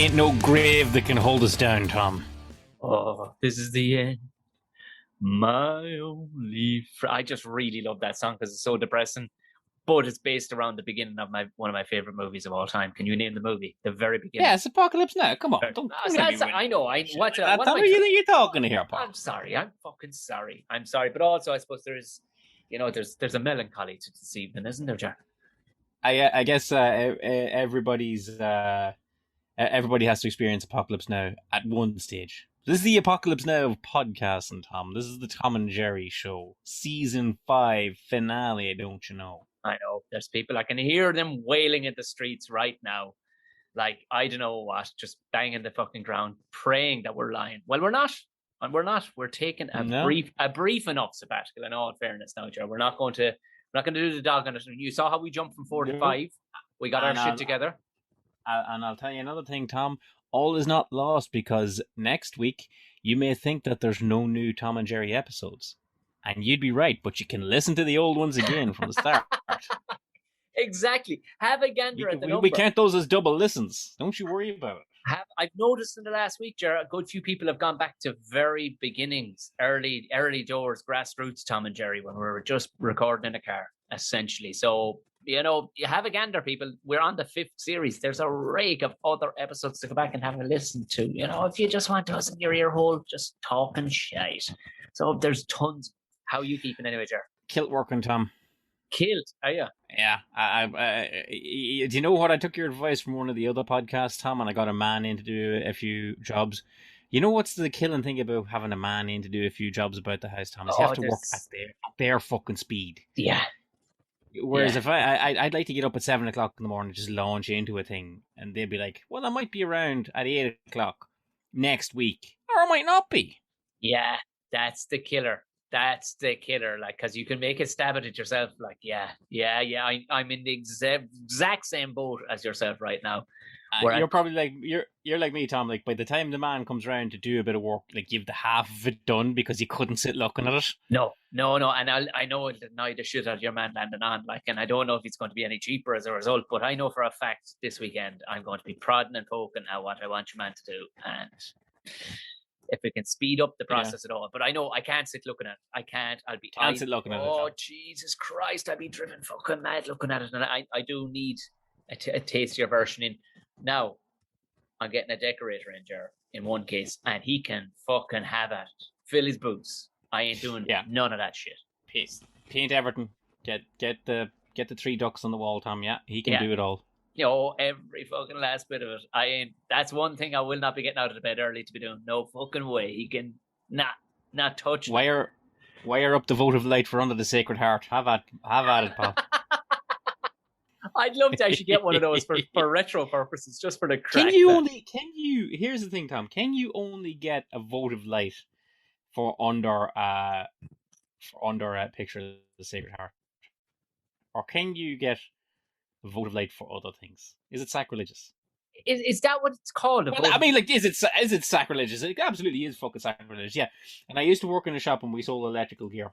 Ain't no grave that can hold us down, Tom. Oh, this is the end. My only friend. I just really love that song because it's so depressing. But it's based around the beginning of one of my favorite movies of all time. Can you name the movie? The very beginning. Yeah, it's Apocalypse Now. Come on, don't I know. What you think you're talking here, Paul? I'm sorry. I'm fucking sorry. I'm sorry. But also, I suppose there's a melancholy to this evening, isn't there, Jack? I guess everybody has to experience Apocalypse Now at one stage. This is the Apocalypse Now of podcasting, Tom. This is the Tom and Jerry Show, season 5 finale. Don't you know? I know. There's people, I can hear them wailing in the streets right now. Like, I don't know what, just banging the fucking ground, praying that we're lying. Well, we're not. And we're not. We're taking a brief enough sabbatical. In all fairness now, Joe. We're not going to do the dog on it. You saw how we jumped from 4 to 5. We got our shit together. And I'll tell you another thing, Tom. All is not lost, because next week you may think that there's no new Tom and Jerry episodes. And you'd be right, but you can listen to the old ones again from the start. Exactly. Have a gander at the number. We count those as double listens. Don't you worry about it. I've noticed in the last week, Jared, a good few people have gone back to very beginnings, early doors, grassroots Tom and Jerry, when we were just recording in a car, essentially. So, you have a gander, people. We're on the 5th series. There's a rake of other episodes to go back and have a listen to. If you just want us in your ear hole, just talking shite. So there's tons. How are you keeping anyway, Jared? Kilt working, Tom. Kilt, are you? Yeah. Do you know what? I took your advice from one of the other podcasts, Tom, and I got a man in to do a few jobs. You know what's the killing thing about having a man in to do a few jobs about the house, Tom? Is you have to work at their fucking speed. Yeah. Whereas if I'd like to get up at 7 o'clock in the morning and just launch into a thing, and they'd be like, well, I might be around at 8 o'clock next week, or I might not be. Yeah, that's the killer. That's the killer, because you can make a stab at it yourself. Like, I'm in the exact same boat as yourself right now. You're probably like you're like me, Tom. Like, by the time the man comes around to do a bit of work, like, you've the half of it done because you couldn't sit looking at it. No, and I know it'll annoy the shit out of your man landing on. And I don't know if it's going to be any cheaper as a result, but I know for a fact this weekend I'm going to be prodding and poking at what I want your man to do, and if we can speed up the process at all. But I know I can't sit looking at it. I can't. I'll sit looking at it. Oh, Jesus Christ. I'd be driven fucking mad looking at it. And I do need a tastier version in. Now, I'm getting a decorator in, Jar, in one case, and he can fucking have at it. Fill his boots. I ain't doing none of that shit. Paint everything. Get the 3 ducks on the wall, Tom. Yeah, he can do it all. Every fucking last bit of it. That's one thing I will not be getting out of the bed early to be doing. No fucking way. He can not touch me. Wire up the votive light for Under the Sacred Heart. Have at it, Pop. I'd love to actually get one of those for retro purposes, just for the crack. Here's the thing, Tom. Can you only get a votive light for under a picture of the Sacred Heart? Or can you get a votive light for other things? Is it sacrilegious? Is that what it's called? Is it sacrilegious? It absolutely is fucking sacrilegious, yeah. And I used to work in a shop and we sold electrical gear.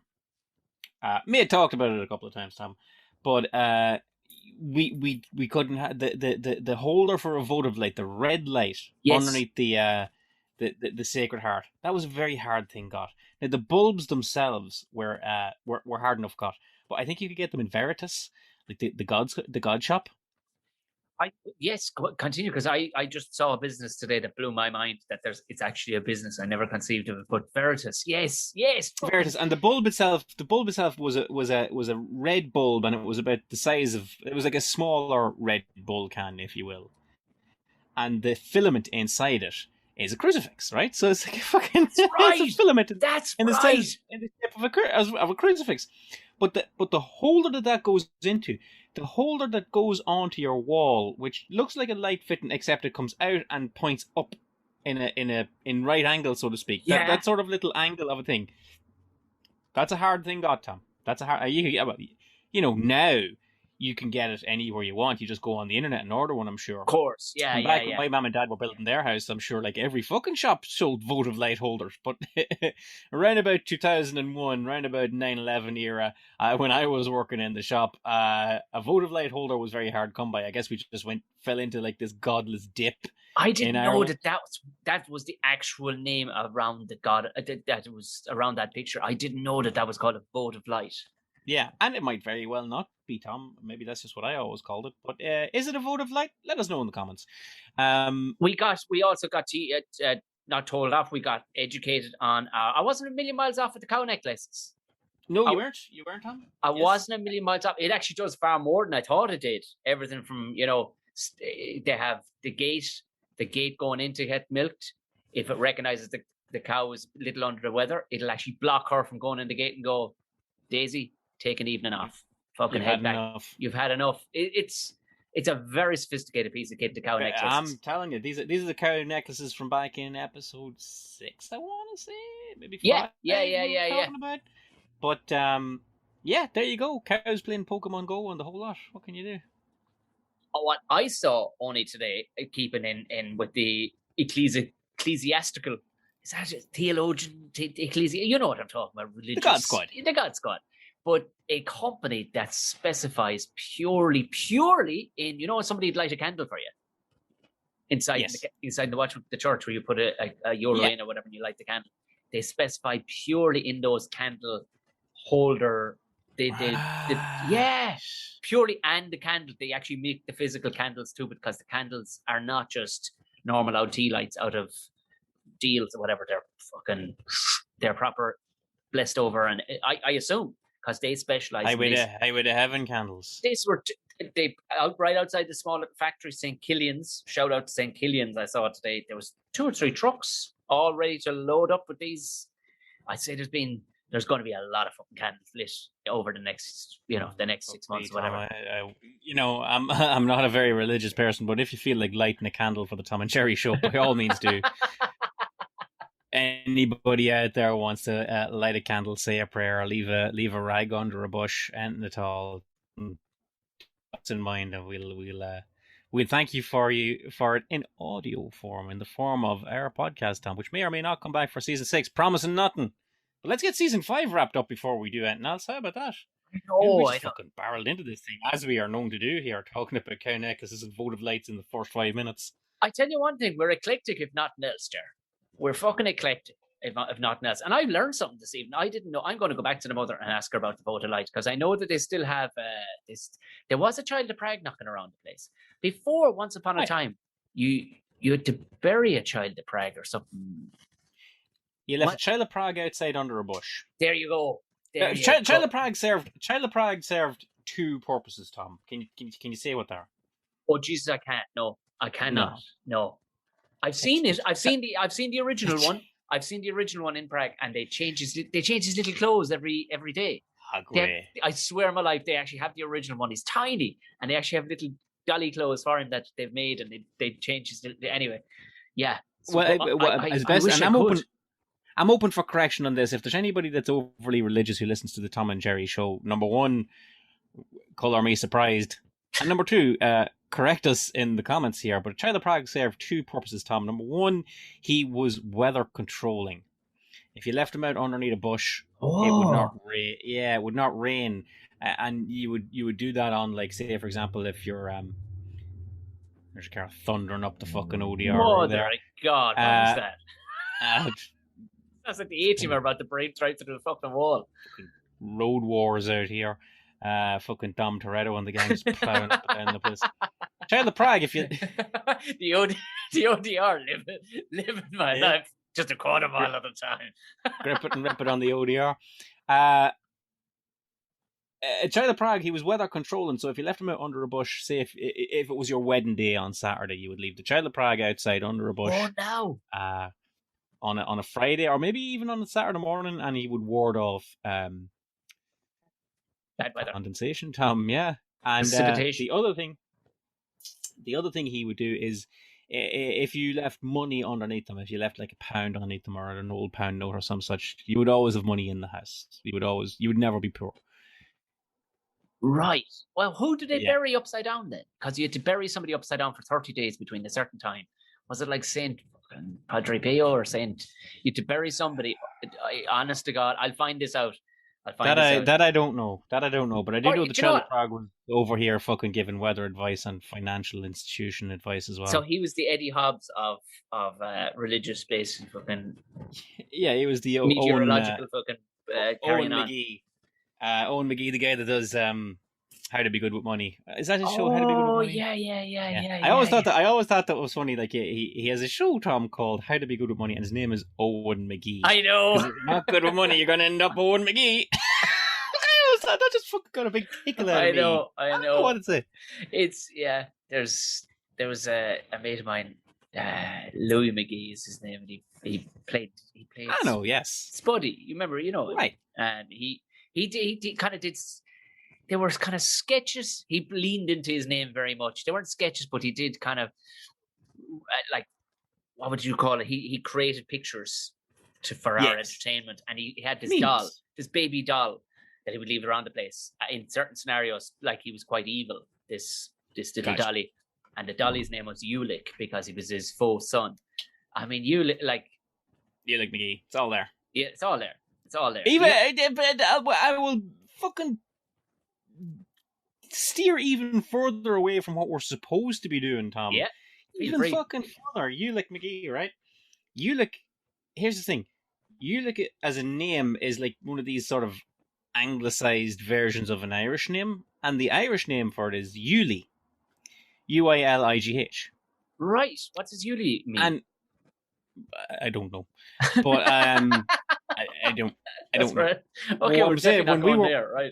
May have talked about it a couple of times, Tom, but we couldn't have the holder for a votive light, the red light underneath the Sacred Heart. That was a very hard thing got. Now the bulbs themselves were hard enough got, but I think you could get them in Veritas, like the God shop. Continue, because I just saw a business today that blew my mind. That it's actually a business I never conceived of it. But Veritas, yes, Veritas, and the bulb itself was a red bulb, and it was about the size of, it was like a smaller Red Bull can, if you will, and the filament inside it is a crucifix, right? So it's like a fucking it's a filament. That's in the size in the shape of a crucifix. But the holder that goes into, the holder that goes onto your wall, which looks like a light fitting, except it comes out and points up in right angle, so to speak. Yeah. That sort of little angle of a thing. That's a hard thing, Tom. That's a hard. Now you can get it anywhere you want. You just go on the internet and order one, I'm sure. Of course, yeah, And yeah, back when yeah. my mum and dad were building their house, I'm sure like every fucking shop sold votive light holders. But around about 2001, around about 9/11 era, when I was working in the shop, a votive light holder was very hard to come by. I guess we just fell into like this godless dip. I didn't in know Ireland. that was the actual name around the god that was around that picture. I didn't know that was called a vote of light. Yeah, and it might very well not be, Tom. Maybe that's just what I always called it. But is it a vote of light? Let us know in the comments. We also got not told off. We got educated on. I wasn't a million miles off with the cow necklaces. No, you weren't. You weren't, Tom. I wasn't a million miles off. It actually does far more than I thought it did. Everything from they have the gate going in to get milked. If it recognizes the cow is a little under the weather, it'll actually block her from going in the gate and go, Daisy, take an evening off. Fucking head back. Enough. You've had enough. It's a very sophisticated piece of kit, the cow necklaces. I'm telling you, these are the cow necklaces from back in episode 6, I want to say. Maybe 5. Yeah. About. But, yeah, there you go. Cows playing Pokemon Go and the whole lot. What can you do? What I saw only today, keeping in with the ecclesiastical, is that a theologian, you know what I'm talking about, religious. The God Squad. But a company that specifies purely in, somebody'd light a candle for you inside the church where you put a euro in or whatever and you light the candle. They specify purely in those candle holder. Purely, and the candle. They actually make the physical candles too, because the candles are not just normal old tea lights out of deals or whatever. They're proper blessed over, and I assume because they specialize. Highway to Heaven candles. These were they right outside the small factory, St. Killian's. Shout out to St. Killian's. I saw today there was 2 or 3 trucks all ready to load up with these. I'd say there's going to be a lot of fucking candles lit over the next 6 months, whatever. I'm not a very religious person, but if you feel like lighting a candle for the Tom and Jerry show, by all means do. Anybody out there who wants to light a candle, say a prayer, or leave a rag under a bush, anything at all, that's in mind, and we'll thank you for it in audio form, in the form of our podcast, Tom, which may or may not come back for season 6, promising nothing. But let's get season 5 wrapped up before we do anything else. How about that? We just fucking barreled into this thing, as we are known to do here, talking about cow necklaces and votive lights in the first 5 minutes. I tell you one thing, we're eclectic if nothing else, Jar. We're fucking eclectic if nothing else. And I learned something this evening. I didn't know. I'm going to go back to the mother and ask her about the votive light, because I know that they still have this. There was a child of Prague knocking around the place before. Once upon a time, you had to bury a child of Prague or something. You left a child of Prague outside under a bush. There you go. Child of Prague served 2 purposes, Tom. Can you say what they are? Oh Jesus, I can't. No, I cannot. No. I've seen it. I've seen the original one. I've seen the original one in Prague, and they change his little clothes every day. I swear on my life, they actually have the original one. He's tiny, and they actually have little dolly clothes for him that they've made, and they change his anyway. Yeah. So, I'm open for correction on this. If there's anybody that's overly religious who listens to the Tom and Jerry show, number 1, colour me surprised, and number 2, correct us in the comments here. But Child of Prague served 2 purposes, Tom. Number 1, he was weather controlling. If you left him out underneath a bush, it would not rain. Yeah, it would not rain, and you would do that on, like, say for example, if you're there's a car thundering up the fucking ODR over there. God, what was that? That's like the A-team are about to break right through the fucking wall. Road wars out here. Fucking Dom Toretto and the gang just plowing up and down the place. Child of Prague, if you the ODR living my life just a quarter mile at a time. Grip it and rip it on the ODR. Child of Prague, he was weather controlling, so if you left him out under a bush, say if it was your wedding day on Saturday, you would leave the Child of Prague outside under a bush. Oh no. On a Friday, or maybe even on a Saturday morning, and he would ward off bad weather, condensation, Tom. Yeah, and the other thing he would do is, if you left money underneath them, if you left like a pound underneath them or an old pound note or some such, you would always have money in the house. You would never be poor. Right. Well, who did they Yeah. bury upside down then? Because you had to bury somebody upside down for 30 days between a certain time. Was it like Saint Padre Pio or Saint? You had to bury somebody. Honest to God, I'll find this out. That I don't know. That I don't know. But I do Or, know do the you know Child of what? Prague was over here fucking giving weather advice and financial institution advice as well. So he was the Eddie Hobbs of religious space and fucking Yeah, he was the meteorological fucking Owen carrying on. McGee. Owen McGee, the guy that does How to Be Good with Money. Is that his show? How to Be Good with Oh Money? yeah. I always thought that was funny. Like he has a show, Tom, called How to Be Good with Money, and his name is Owen McGee. I know. If you're not good with money, you're gonna end up Owen McGee. That just fucking got a big tickle out of me. I know. I don't know what to say. It's there was a mate of mine, Louis McGee is his name, and he played. I know, yes. Spuddy, you remember, right? And he kind of did. There were kind of sketches. He leaned into his name very much. They weren't sketches, but he did kind of like, what would you call it? He created pictures for our entertainment, and he had this doll, this baby doll, that he would leave around the place. In certain scenarios, like he was quite evil, this little dolly. And the dolly's name was Ulick because he was his faux son. I mean, Ulick McGee. It's all there. Yeah, it's all there. It's all there. Even I will fucking steer even further away from what we're supposed to be doing, Tom. Yeah. Even fucking further. Ulick McGee, right? Ulick. Here's the thing. Ulick as a name is like one of these sort of anglicized versions of an Irish name, and the Irish name for it is Uli, UILIGH. Right. What's his Uli mean? And I don't know, but I don't know. Right. Okay, well, I'm saying when we were there, right?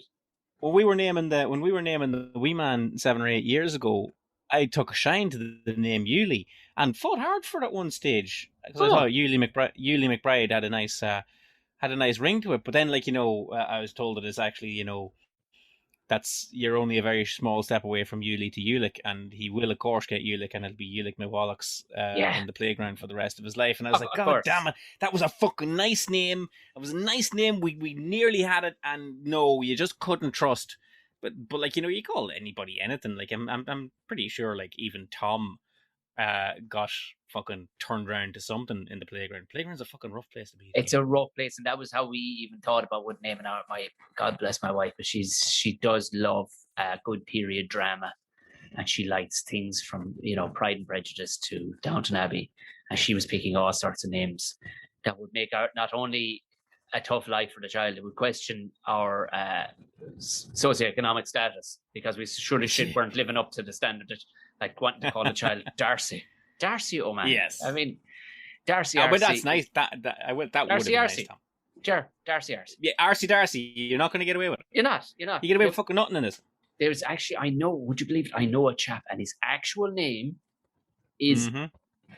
When we were naming the wee man 7 or 8 years ago, I took a shine to the name Uli and fought hard for it at one stage because I thought Uli McBride had a nice ring to it. But then, I was told that it's actually, that's you're only a very small step away from Uli to Ulick, and he will of course get Ulick, and it'll be Ulick McWallachs in the playground for the rest of his life. And I was like, God damn it, that was a fucking nice name. It was a nice name. We nearly had it, and no, you just couldn't trust. But you call anybody anything. Like I'm pretty sure like even Tom got fucking turned around to something in the playground. Playground's a fucking rough place to be. It's a rough place, and that was how we even thought about what naming our God bless my wife, but she does love good period drama, and she likes things from Pride and Prejudice to Downton Abbey, and she was picking all sorts of names that would make our not only a tough life for the child, it would question our socioeconomic status, because we sure as shit weren't living up to the standard that, like, wanting to call a child Darcy, oh man. Yes. I mean, Darcy. But that's nice. That would have been nice, Tom. Sure, Darcy. Yeah, Darcy. You're not going to get away with it. You're not. You get away with fucking nothing in this. There's actually, I know. Would you believe it? I know a chap, and his actual name is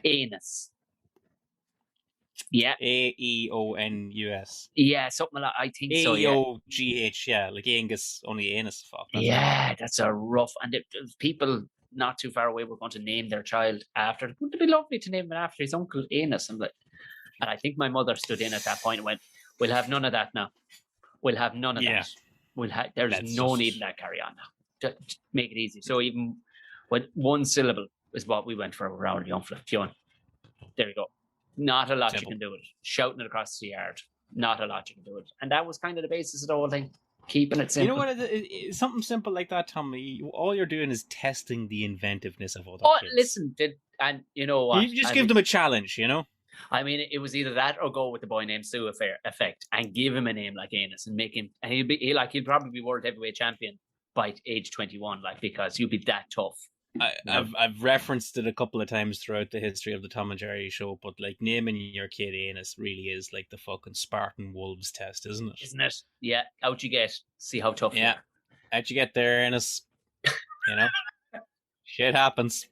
Anus. Yeah. Aeonus. Yeah, something like I think so. Aeogh. Yeah, like Angus, only Anus. Fuck. That's a rough. And people not too far away were going to name their child after. Wouldn't it be lovely to name him after his uncle Anus? And I think my mother stood in at that point and went, "We'll have none of that now. We'll have none of that. There's no need in that. Carry on now. Just make it easy." So even with one syllable is what we went for around Young Fionn. There you go. Not a lot you can do with it. Shouting it across the yard. Not a lot you can do with it. And that was kind of the basis of the whole thing. Keeping it simple. You know what? Something simple like that, Tommy. All you're doing is testing the inventiveness of other kids. Listen, and you know what? You just give them a challenge, I mean, it was either that or go with the boy named Sue effect and give him a name like Anus and make him, and he'll probably be world heavyweight champion by age 21, because he'll be that tough. I've referenced it a couple of times throughout the history of the Tom and Jerry show, but like naming your kid Anus really is like the fucking Spartan Wolves test, isn't it? Isn't it? Yeah. Out you get. See how tough you are. Out you get there, Anus. Shit happens.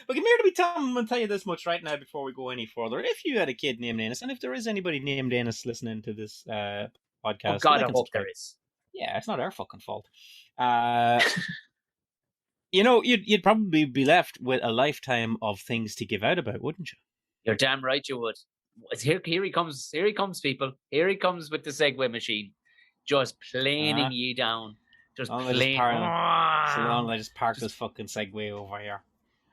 But come here to me, Tom. I'm going to tell you this much right now before we go any further. If you had a kid named Anus, and if there is anybody named Anus listening to this podcast, oh God, I hope there is. Yeah, it's not our fucking fault. You'd probably be left with a lifetime of things to give out about, wouldn't you? You're damn right you would. Here he comes, people. Here he comes with the Segway machine. just planing ye down. Just So plain. long as I just park this fucking Segway over here.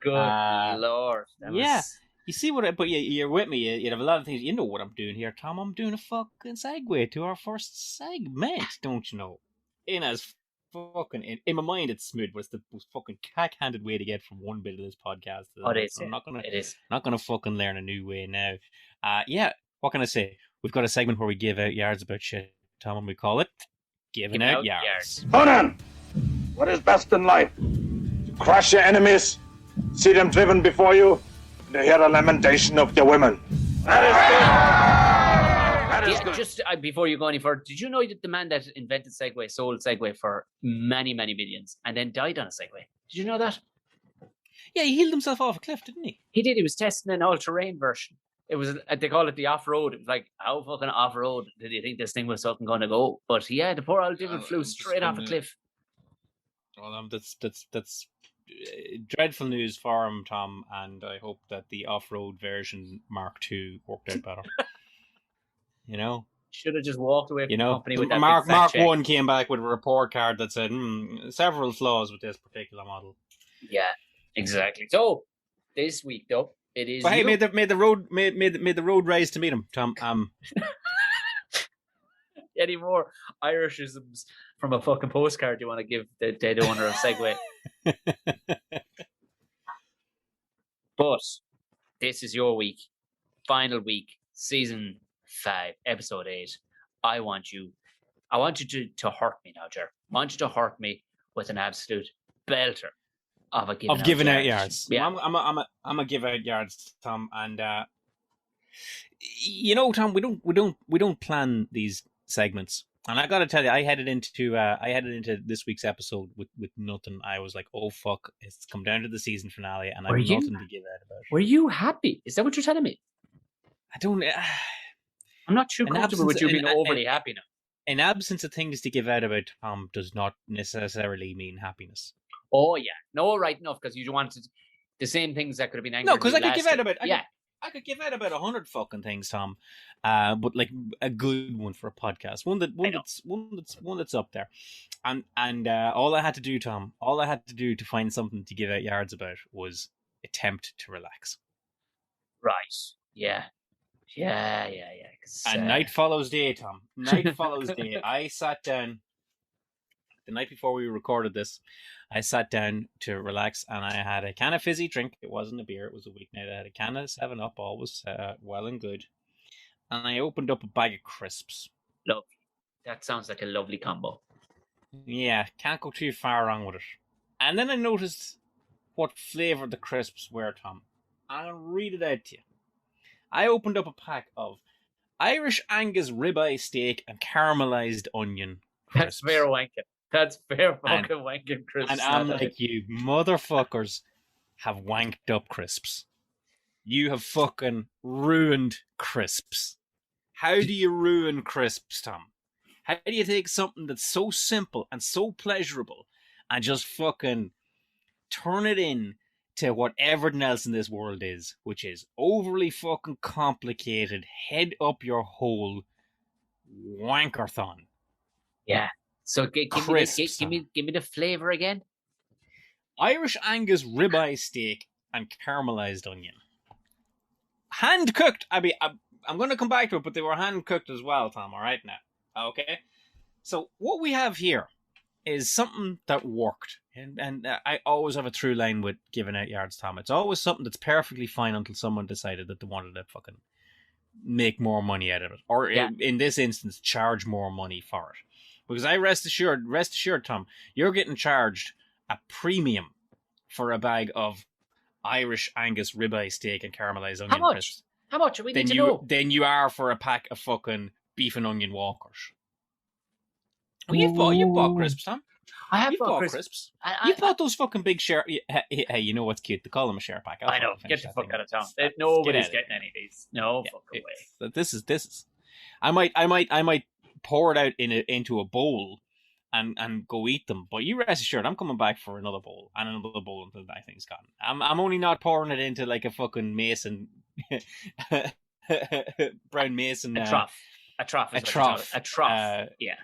Good Lord. Yeah. You see but you're with me. You have a lot of things. You know what I'm doing here, Tom. I'm doing a fucking segue to our first segment, don't you know? In my mind, it's smooth, but it's the most fucking cack-handed way to get from one bit of this podcast to the next. I'm not gonna fucking learn a new way now. Yeah. What can I say? We've got a segment where we give out yards about shit, Tom, and we call it Giving Out Yards. Conan, what is best in life? To crush your enemies, see them driven before you, and to hear the lamentation of your women. That is good. Just before you go any further, did you know that the man that invented Segway sold Segway for many, many millions and then died on a Segway? Did you know that? Yeah, he healed himself off a cliff, didn't he? He did. He was testing an all-terrain version. It was, they call it the off-road. It was like, how fucking off-road did you think this thing was fucking going to go? But yeah, the poor old devil flew straight off a cliff. Well, that's dreadful news for him, Tom, and I hope that the off-road version Mark II worked out better. You know? Should have just walked away from the company with that Mark check. 1 came back with a report card that said several flaws with this particular model. Yeah, exactly. So this week, though, it is. But hey, made the road rise to meet him, Tom. Any more Irishisms from a fucking postcard you want to give the dead owner of Segway? But this is your week, final week, season 5, episode 8. I want you to hurt me now, Jer. I want you to hurt me with an absolute belter of giving out yards. Yeah, I'm a give out yards, Tom, and Tom, we don't plan these segments, and I got to tell you, I headed into this week's episode with nothing. I was like, oh fuck, it's come down to the season finale, and I've nothing to give out about. Were you happy? Is that what you're telling me? I don't. I'm not too comfortable with you being overly happy now. An absence of things to give out about, Tom, does not necessarily mean happiness. Oh yeah, no, right enough, because you wanted the same things that could have been angry. No, because I could give out about I could give out about 100 fucking things, Tom. But like a good one for a podcast, one that's up there, and all I had to do, Tom, to find something to give out yards about was attempt to relax. Right. Yeah. And night follows day, Tom. Night follows day. I sat down the night before we recorded this. I sat down to relax, and I had a can of fizzy drink. It wasn't a beer; it was a weeknight. I had a can of 7-Up, always well and good. And I opened up a bag of crisps. Lovely. That sounds like a lovely combo. Yeah, can't go too far wrong with it. And then I noticed what flavour the crisps were, Tom. I'll read it out to you. I opened up a pack of Irish Angus ribeye steak and caramelised onion crisps. That's fair wanking. That's fair fucking wanking crisps. And I'm like, you motherfuckers have wanked up crisps. You have fucking ruined crisps. How do you ruin crisps, Tom? How do you take something that's so simple and so pleasurable and just fucking turn it in to what everything else in this world is, which is overly fucking complicated, head up your hole wankerthon? Yeah. So give me the flavour again. Irish Angus ribeye steak and caramelised onion. Hand cooked. I'm going to come back to it, but they were hand cooked as well, Tom. All right now. Okay. So what we have here is something that worked. And I always have a through line with giving out yards, Tom. It's always something that's perfectly fine until someone decided that they wanted to fucking make more money out of it. Or in this instance, charge more money for it. Because I rest assured, Tom, you're getting charged a premium for a bag of Irish Angus ribeye steak and caramelised onion crisps. How much? We need to know. Than you are for a pack of fucking beef and onion walkers. Well, you've bought crisps, Tom. I have bought crisps. You bought those fucking big share. Hey, you know what's cute? They call them a share pack. I know. Get the fuck out of town. Nobody's getting any of these. No fucking way. This is. I might pour it out into a bowl and go eat them. But you rest assured, I'm coming back for another bowl and another bowl until that thing's gone. I'm only not pouring it into like a fucking mason, brown mason. A trough. A trough. Yeah.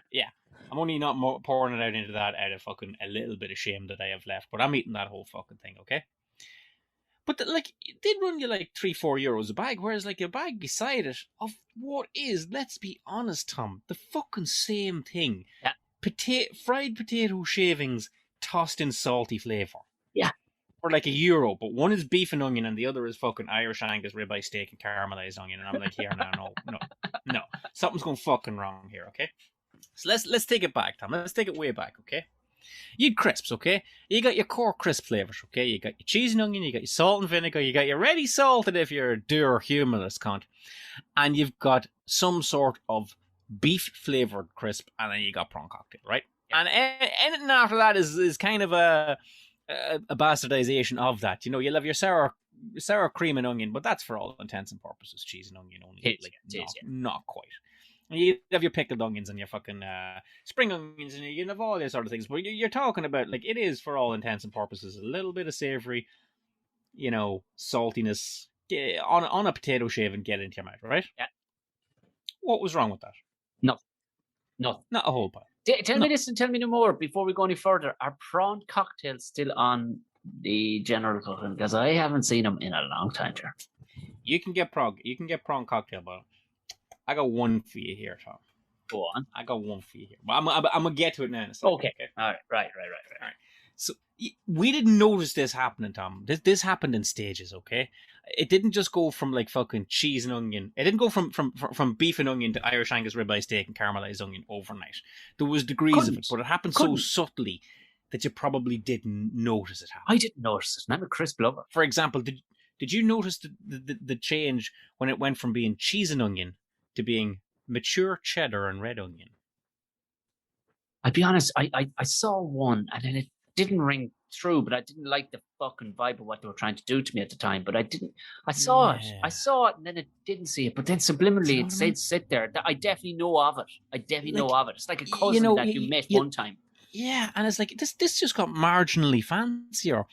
I'm only not pouring it out into that out of fucking a little bit of shame that I have left, but I'm eating that whole fucking thing, okay? But it did run you like €3-4 a bag, whereas like a bag beside it of what is, let's be honest, Tom, the fucking same thing. Yeah. Fried potato shavings tossed in salty flavour. Yeah. For like €1, but one is beef and onion and the other is fucking Irish Angus ribeye steak and caramelized onion. And I'm like, here now, no. Something's going fucking wrong here, okay? So let's take it back, Tom. Let's take it way back, okay? You had crisps, okay? You got your core crisp flavours, okay? You got your cheese and onion, you got your salt and vinegar, you got your ready salted if you're a dour humorless cunt. And you've got some sort of beef flavoured crisp, and then you got prawn cocktail, right? And anything after that is kind of a bastardization of that. You know, you'll have your sour cream and onion, but that's for all intents and purposes cheese and onion only. Not quite. And you have your pickled onions and your fucking spring onions, and you have all these sort of things. But you're talking about, like, it is for all intents and purposes a little bit of savoury, you know, saltiness on a potato shave and get it into your mouth, right? Yeah. What was wrong with that? No. Not a whole pile. Tell me this and tell me no more before we go any further. Are prawn cocktails still on the general cooking? Because I haven't seen them in a long time, sir. You can get prawn cocktail, but I got one for you here, Tom. Go on. I got one for you here. But I'm gonna get to it now in a second. Okay. All right. Right. So we didn't notice this happening, Tom. This happened in stages, okay? It didn't just go from like fucking cheese and onion. It didn't go from beef and onion to Irish Angus ribeye steak and caramelized onion overnight. There was degrees of it, but it happened so subtly that you probably didn't notice it happen. I didn't notice it, and I'm a crisp lover. For example, did you notice the change when it went from being cheese and onion to being mature cheddar and red onion? I'll be honest, I saw one and then it didn't ring through, but I didn't like the fucking vibe of what they were trying to do to me at the time. But I saw it and then it didn't see it. But then subliminally it said sit there. I definitely know of it. It's like a cousin that you met one time. Yeah, and it's like this just got marginally fancier.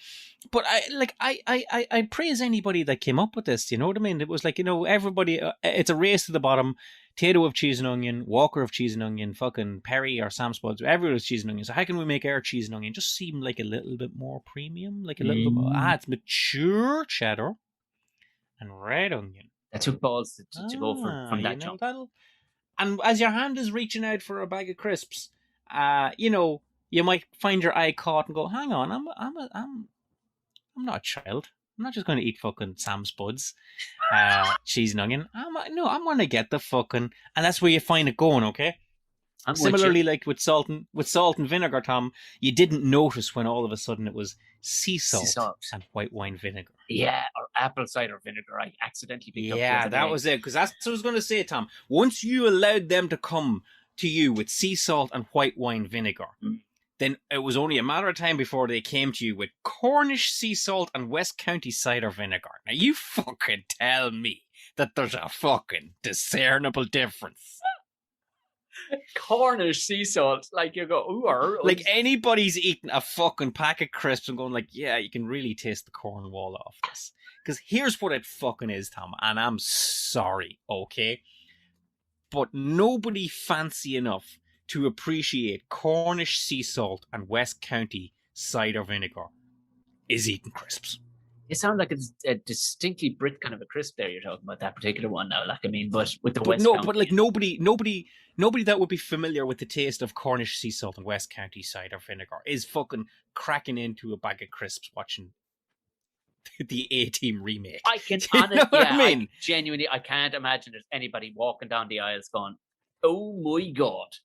But I praise anybody that came up with this. You know what I mean? It was like, you know, everybody. It's a race to the bottom. Tato of cheese and onion, Walker of cheese and onion, fucking Perry or Sam Spuds. Everyone was cheese and onion. So how can we make our cheese and onion just seem like a little bit more premium, like a little bit more? It's mature cheddar and red onion. That took balls to go from that jump. And as your hand is reaching out for a bag of crisps, you know, you might find your eye caught and go, "Hang on, I'm not a child. I'm not just going to eat fucking Sam Spuds, cheese and onion. I'm going to get the fucking," and that's where you find it going. Okay. Similarly, like with salt and vinegar, Tom, you didn't notice when all of a sudden it was sea salt and white wine vinegar. Yeah, or apple cider vinegar. I accidentally picked up. Yeah, that was it. Because that's what I was going to say, Tom. Once you allowed them to come to you with sea salt and white wine vinegar, then it was only a matter of time before they came to you with Cornish sea salt and West County cider vinegar. Now, you fucking tell me that there's a fucking discernible difference. Cornish sea salt, like you go, ooh, like anybody's eating a fucking pack of crisps and going like, yeah, you can really taste the Cornwall off this. Because here's what it fucking is, Tom, and I'm sorry, okay? But nobody fancy enough to appreciate Cornish sea salt and West County cider vinegar is eating crisps. It sounds like it's a distinctly Brit kind of a crisp there you're talking about, that particular one now. Like, I mean, but with the West County. But like nobody that would be familiar with the taste of Cornish sea salt and West County cider vinegar is fucking cracking into a bag of crisps watching the A-Team remake. I can honestly, I can't imagine there's anybody walking down the aisles going, "Oh my God,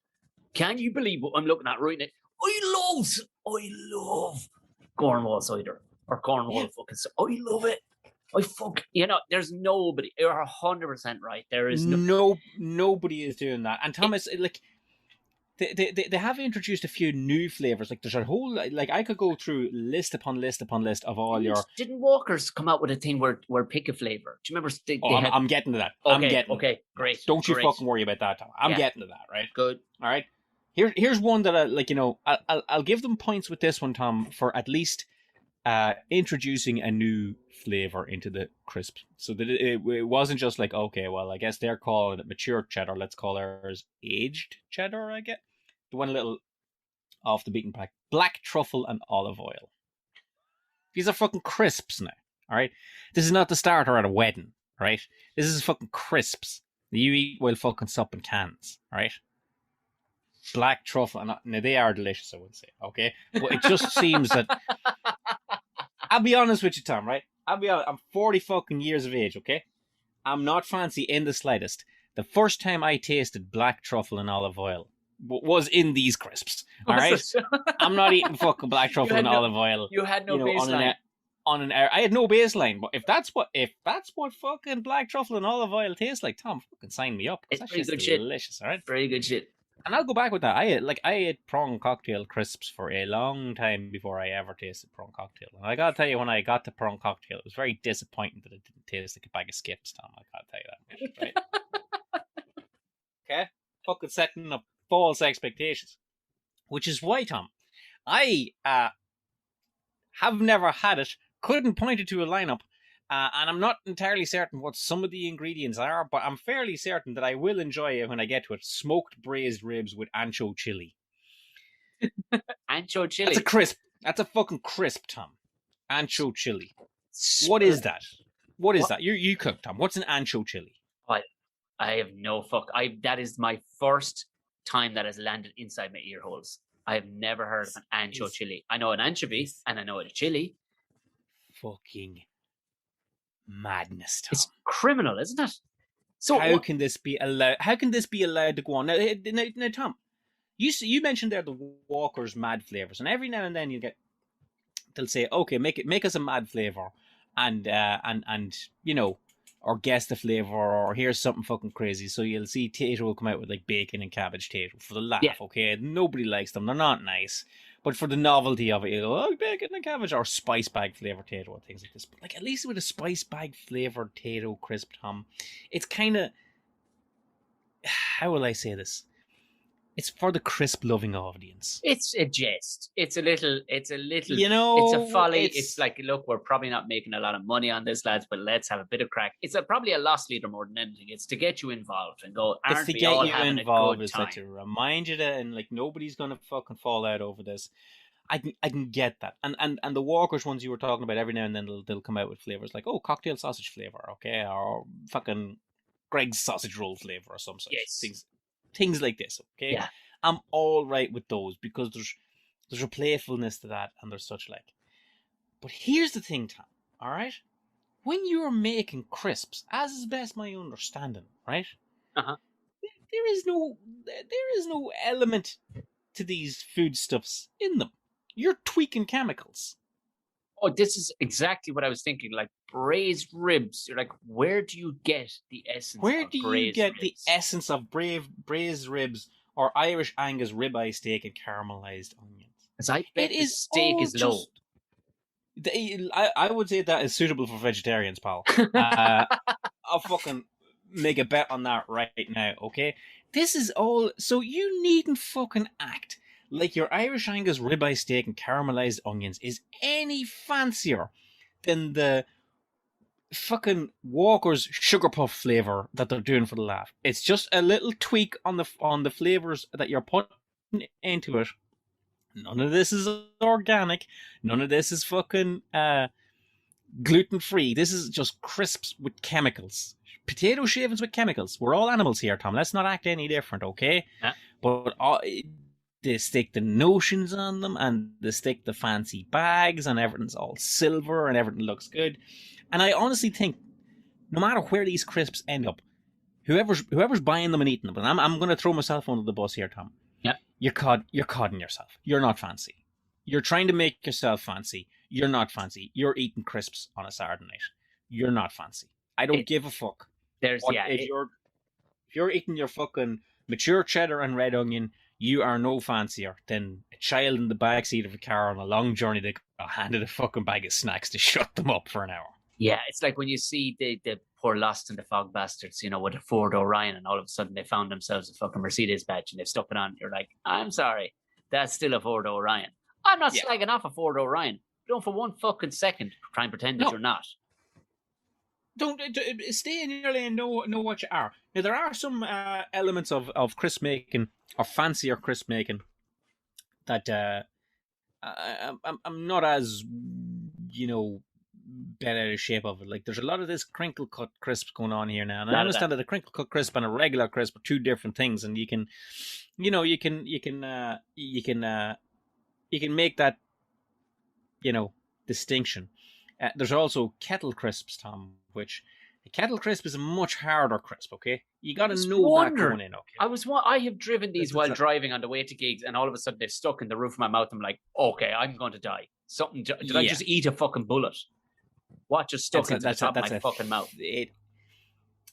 can you believe what I'm looking at right now? I love Cornwall cider or Cornwall fucking cider. I love it. There's nobody. You're 100% right. There is nobody is doing that. And Thomas, like, they have introduced a few new flavors. Like, there's a whole, like, I could go through list upon list upon list of all your. Didn't Walkers come out with a thing where pick a flavor? Do you remember? I'm getting to that. Okay, great. Don't you fucking worry about that, Tom. I'm getting to that, right? Good. All right. Here's one that I'll give them points with this one, Tom, for at least introducing a new flavor into the crisp, so that it wasn't just like, okay, well, I guess they're calling it mature cheddar, let's call ours aged cheddar. I get went a little off the beaten path. Black truffle and olive oil. These are fucking crisps now. All right, this is not the starter at a wedding. Right, this is fucking crisps that you eat while fucking supping cans. Right. Black truffle, and now they are delicious, I would say. Okay, but it just seems that. I'll be honest with you, Tom. Right, I'll be honest. I'm 40 fucking years of age. Okay, I'm not fancy in the slightest. The first time I tasted black truffle and olive oil was in these crisps. All right, I'm not eating fucking black truffle and olive oil. You had no baseline. On an air, I had no baseline, but if that's what fucking black truffle and olive oil tastes like, Tom, fucking sign me up. It's that pretty good delicious, shit. All right, very good shit. And I'll go back with that. I ate prawn cocktail crisps for a long time before I ever tasted prawn cocktail. And I gotta tell you, when I got to prawn cocktail, it was very disappointing that it didn't taste like a bag of skips, Tom. I gotta tell you that much, right? Okay, fucking setting up false expectations, which is why, Tom, I have never had it. Couldn't point it to a lineup, and I'm not entirely certain what some of the ingredients are, but I'm fairly certain that I will enjoy it when I get to it. Smoked braised ribs with ancho chili. Ancho chili? That's a crisp. That's a fucking crisp, Tom. Ancho chili. What is that? What is that? You cook, Tom. What's an ancho chili? I have no fuck. That is my first time that has landed inside my ear holes. I have never heard of an ancho chili. I know an anchovy, and I know a chili. Fucking madness, Tom. It's criminal, isn't it? So how can this be allowed? How can this be allowed to go on? Now, Tom, you mentioned there the Walker's mad flavors, and every now and then they'll say, okay, make us a mad flavor, and you know, or guess the flavor, or here's something fucking crazy. So you'll see Tato will come out with like bacon and cabbage Tato for the laugh. Yeah. Okay, nobody likes them; they're not nice. But for the novelty of it, you go, oh, bacon and cabbage, or spice bag flavored Tato, and things like this. But like, at least with a spice bag flavored Tato crisp, Tom, it's kind of, how will I say this? It's for the crisp loving audience. It's a jest. It's a little, you know, it's a folly. It's like, look, we're probably not making a lot of money on this, lads, but let's have a bit of crack. It's probably a loss leader more than anything. It's to get you involved and go, aren't we all having a good time? It's to remind you that, and like, nobody's going to fucking fall out over this. I can get that. And the Walkers ones you were talking about, every now and then they'll come out with flavors like, oh, cocktail sausage flavor, okay, or fucking Greg's sausage roll flavor or some such things like this, okay? Yeah. I'm all right with those because there's a playfulness to that and there's such like. But here's the thing, Tom, all right? When you're making crisps, as is best my understanding, right? Uh-huh. There is no element to these foodstuffs in them. You're tweaking chemicals. Oh, this is exactly what I was thinking. Like braised ribs. You're like, where do you get the essence? Where do you get the essence of braised ribs or Irish Angus ribeye steak and caramelized onions? Because I bet the steak is low. I would say that is suitable for vegetarians, pal. I'll fucking make a bet on that right now, okay? This is all... So you needn't fucking act like your Irish Angus ribeye steak and caramelized onions is any fancier than the fucking Walker's sugar puff flavor that they're doing for the laugh. It's just a little tweak on the flavors that you're putting into it. None of this is organic. None of this is fucking gluten-free. This is just crisps with chemicals. Potato shavings with chemicals. We're all animals here, Tom. Let's not act any different, okay? Yeah. But they stick the notions on them, and they stick the fancy bags, and everything's all silver, and everything looks good. And I honestly think, no matter where these crisps end up, whoever's buying them and eating them, and I'm going to throw myself under the bus here, Tom. Yeah. You're codding yourself. You're not fancy. You're trying to make yourself fancy. You're not fancy. You're eating crisps on a Saturday night. You're not fancy. I don't give a fuck. If you're eating your fucking mature cheddar and red onion, you are no fancier than a child in the backseat of a car on a long journey that got handed a fucking bag of snacks to shut them up for an hour. Yeah, it's like when you see the poor Lost in the Fog bastards, you know, with a Ford Orion, and all of a sudden they found themselves a fucking Mercedes badge and they've stuck it on. You're like, I'm sorry, that's still a Ford Orion. I'm not slagging off a Ford Orion. Don't for one fucking second try and pretend that you're not. stay in your lane. Know what you are. Now there are some elements of crisp making or fancier crisp making that I'm not as bent out of shape of it. Like there's a lot of this crinkle cut crisps going on here now, and I understand that a crinkle cut crisp and a regular crisp are two different things, and you can make that distinction. There's also kettle crisps, Tom, which a kettle crisp is a much harder crisp. Okay, you got to know that going in. Okay, I have driven these while driving on the way to gigs, and all of a sudden they're stuck in the roof of my mouth. I'm like, okay, I'm going to die. Did I just eat a fucking bullet? What just stuck into the top of my fucking mouth?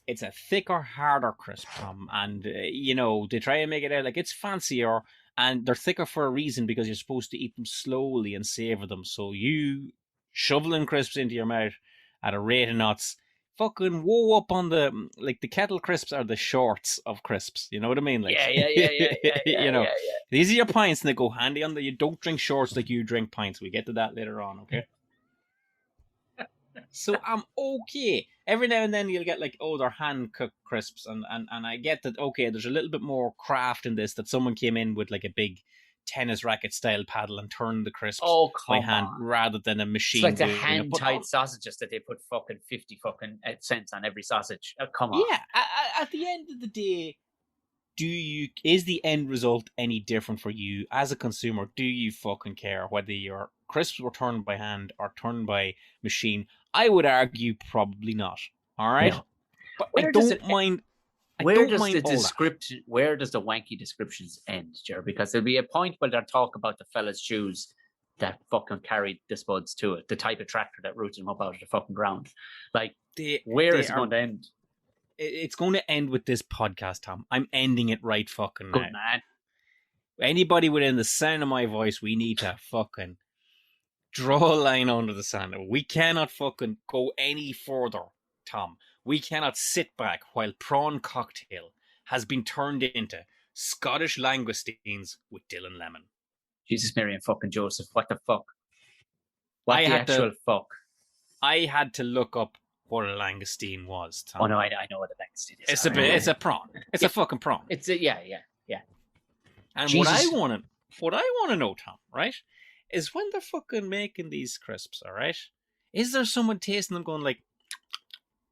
It's a thicker, harder crisp, Tom, and they try and make it out like it's fancier, and they're thicker for a reason because you're supposed to eat them slowly and savor them. So you shoveling crisps into your mouth at a rate of knots. Fucking whoa up on the kettle crisps are the shorts of crisps. You know what I mean? Like, yeah. These are your pints and they go handy on you don't drink shorts like you drink pints. We get to that later on, okay? So I'm okay. Every now and then you'll get they're hand cooked crisps and I get that there's a little bit more craft in this, that someone came in with like a big tennis racket style paddle and turned the crisps by hand rather than a machine. It's like the hand tied sausages that they put fucking 50 fucking cents on every sausage. Oh, come on. Yeah, at the end of the day, is the end result any different for you as a consumer? Do you fucking care whether your crisps were turned by hand or turned by machine? I would argue probably not. All right, no. But I don't mind. Where does the wanky descriptions end, Jer? Because there'll be a point where they'll talk about the fella's shoes that fucking carried the spuds to it, the type of tractor that rooted them up out of the fucking ground. Like, where is it going to end? It's going to end with this podcast, Tom. I'm ending it right fucking now. Good man. Anybody within the sound of my voice, we need to fucking draw a line under the sand. We cannot fucking go any further, Tom. We cannot sit back while prawn cocktail has been turned into Scottish langoustines with Dylan Lemon. Jesus, Mary and fucking Joseph. What the fuck? Fuck? I had to look up what a langoustine was, Tom. Oh no, I know what a langoustine is. It's a prawn. It's a fucking prawn. Yeah. And Jesus. what I want to know, Tom, right, is when they're fucking making these crisps, all right, is there someone tasting them going like,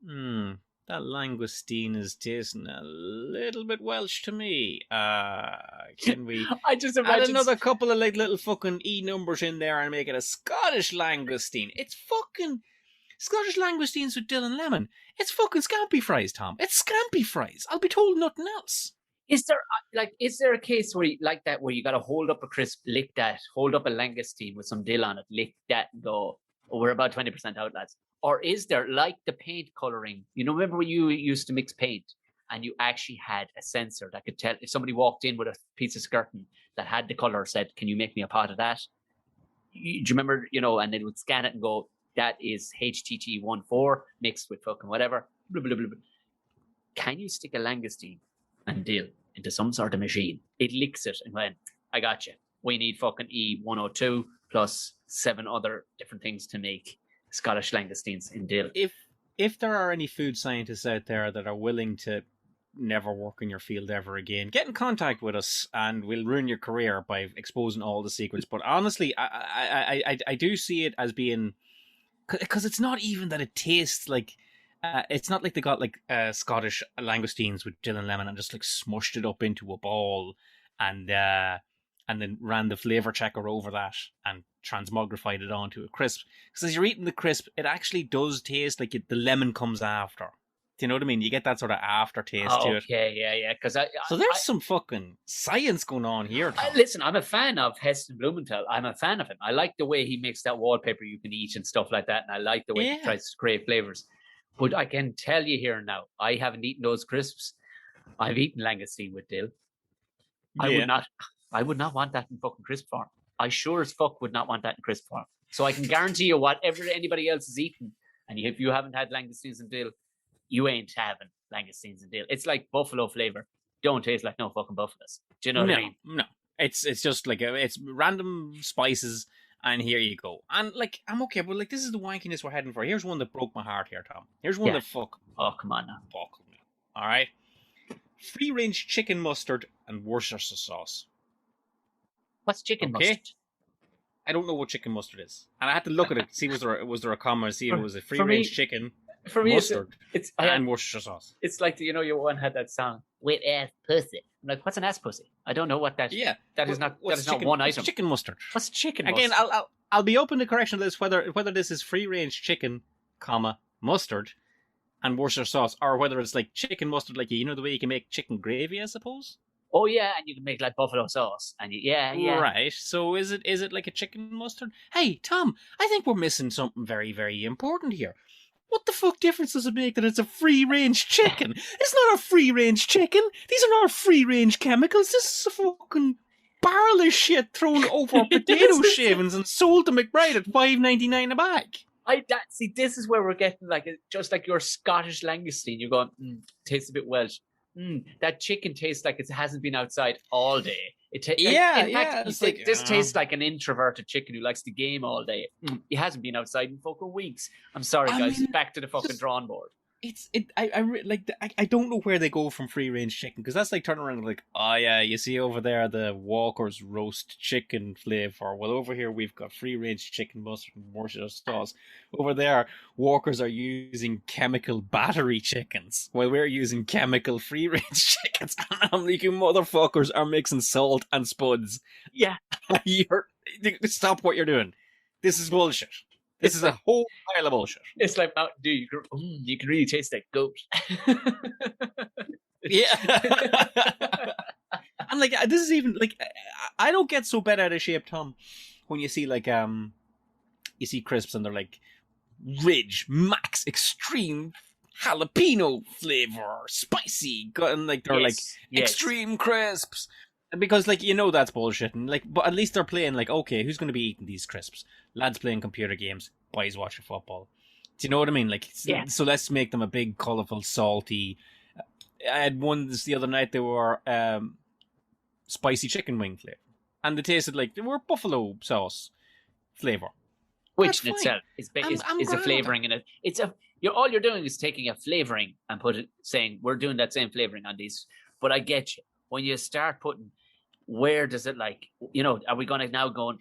that langoustine is tasting a little bit Welsh to me. Can we I just imagine add another couple of little fucking E numbers in there and make it a Scottish langoustine? It's fucking Scottish langoustines with Dylan Lemon. It's fucking scampi fries, Tom. It's scampi fries. I'll be told nothing else. Is there a case where where you got to hold up a crisp, lick that, hold up a langoustine with some dill on it, lick that and go, we're about 20% out, lads? Or is there, like the paint coloring, remember when you used to mix paint and you actually had a sensor that could tell if somebody walked in with a piece of skirting that had the color, said, can you make me a pot of that? Do you remember, and it would scan it and go, that is HTT14 mixed with fucking whatever. Blah, blah, blah, blah. Can you stick a langoustine and dill into some sort of machine? It licks it and went, I got you. We need fucking E102 plus 7 other different things to make Scottish langoustines in dill. If there are any food scientists out there that are willing to never work in your field ever again, get in contact with us and we'll ruin your career by exposing all the secrets. But honestly, I do see it as being, because it's not even that it tastes like, it's not like they got Scottish langoustines with Dylan Lemon and just smushed it up into a ball and then ran the flavor checker over that and transmogrified it onto a crisp. Because as you're eating the crisp, it actually does taste like the lemon comes after. Do you know what I mean? You get that sort of aftertaste to it. Okay, yeah. So there's some fucking science going on here, Tom. Listen, I'm a fan of Heston Blumenthal. I'm a fan of him. I like the way he makes that wallpaper you can eat and stuff like that. And I like the way he tries to create flavors. But I can tell you here now, I haven't eaten those crisps. I've eaten langoustine with dill. I would not want that in fucking crisp form. I sure as fuck would not want that in crisp form. So I can guarantee you whatever anybody else is eating, and if you haven't had langoustines and dill, you ain't having langoustines and dill. It's like buffalo flavor. Don't taste like no fucking buffaloes. Do you know what I mean? No. It's just it's random spices And here you go. And like, I'm okay, but like, this is the wankiness we're heading for. Here's one that broke my heart here, Tom. Here's one that Oh, come on now. buckled me. All right. Free range chicken mustard and Worcestershire sauce. What's chicken mustard? I don't know what chicken mustard is, and I had to look at it, see was there a comma, see if it was a free range chicken mustard and Worcestershire sauce. It's like your one had that song, "Wet ass pussy." I'm like, what's an ass pussy? I don't know what that. Yeah, that is not one item. Chicken mustard. What's chicken Again, mustard? I'll be open to correction of this whether this is free range chicken, mustard, and Worcestershire sauce, or whether it's like chicken mustard, like the way you can make chicken gravy, I suppose. Oh yeah, and you can make like buffalo sauce, and yeah. Right. So is it like a chicken mustard? Hey, Tom, I think we're missing something very, very important here. What the fuck difference does it make that it's a free-range chicken? It's not a free-range chicken. These are not free-range chemicals. This is a fucking barrel of shit thrown over potato shavings and sold to McBride at $5.99 a bag. See, this is where we're getting just like your Scottish langoustine. You're going, tastes a bit Welsh. That chicken tastes like it hasn't been outside all day. This tastes like an introverted chicken who likes to game all day. He hasn't been outside in fucking weeks. I'm sorry, guys. Back to the fucking drawing board. I don't know where they go from free range chicken, because that's like turning around and like, oh yeah, you see over there the Walker's roast chicken flavor. Well, over here we've got free range chicken mustard and Worcestershire sauce. Over there, Walkers are using chemical battery chickens, while we're using chemical free range chickens. I'm like, you motherfuckers are mixing salt and spuds. Yeah, stop what you're doing. This is bullshit. This is a whole pile of bullshit. It's like Mountain Dew. You can really taste that goat. Yeah. And like, this is even like, I don't get so bent out of shape, Tom, when you see like you see crisps and they're like Ridge Max Extreme Jalapeno flavor, spicy, and like they're extreme crisps. Because, like, that's bullshit. And, like, but at least they're playing, like, okay, who's going to be eating these crisps? Lads playing computer games, boys watching football. Do you know what I mean? Like, so let's make them a big, colourful, salty. I had ones the other night, they were spicy chicken wing flavour. And they tasted like they were buffalo sauce flavour. Which in itself is a flavouring in it. All you're doing is taking a flavouring and saying, we're doing that same flavouring on these. But I get you. When you start putting, where does it are we going to now go and,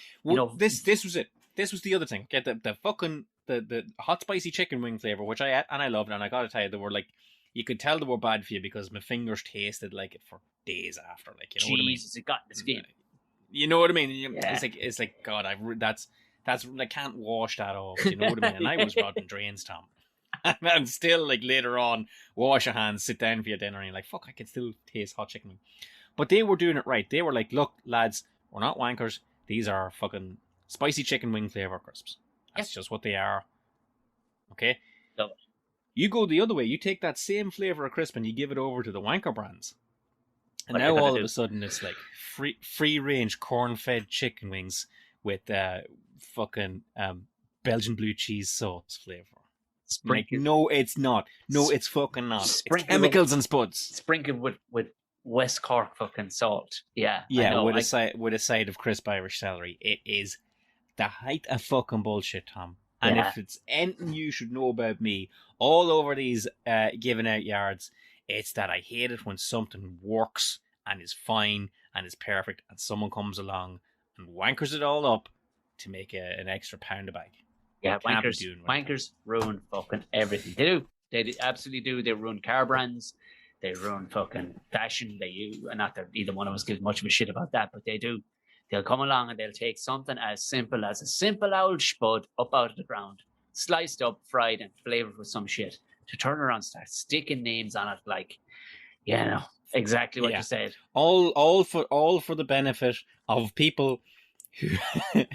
this was it. This was the other thing. Get the fucking, the hot spicy chicken wing flavour, which I ate and I loved, and I gotta tell you, they were like, you could tell they were bad for you because my fingers tasted like it for days after, like, you know what I mean? Jesus, it got in the skin. You know what I mean? Yeah. It's like, God, that's, I can't wash that off, you know what I mean? And I was rotten drains, Tom. And still, like, later on, wash your hands, sit down for your dinner, and you're like, fuck, I can still taste hot chicken. But they were doing it right. They were like, look, lads, we're not wankers. These are fucking spicy chicken wing flavour crisps. That's just what they are. Okay? Love it. You go the other way. You take that same flavour of crisp and you give it over to the wanker brands. And now all of a sudden it's like free-range corn-fed chicken wings with fucking Belgian blue cheese sauce flavour. Like, no, it's not. No, it's fucking not. It's chemicals and spuds. Sprinkled with West Cork fucking salt. Yeah. Yeah, with a side of crisp Irish celery. It is the height of fucking bullshit, Tom. And if it's anything you should know about me, all over these giving out yards, it's that I hate it when something works and is fine and is perfect, and someone comes along and wankers it all up to make an extra pound a bag. Yeah, wankers ruin fucking everything. They do. They absolutely do. They ruin car brands. They ruin fucking fashion. Not that either one of us gives much of a shit about that, but they do. They'll come along and they'll take something as simple as a simple old spud up out of the ground, sliced up, fried, and flavored with some shit, to turn around and start sticking names on it, like, exactly what you said. All for the benefit of people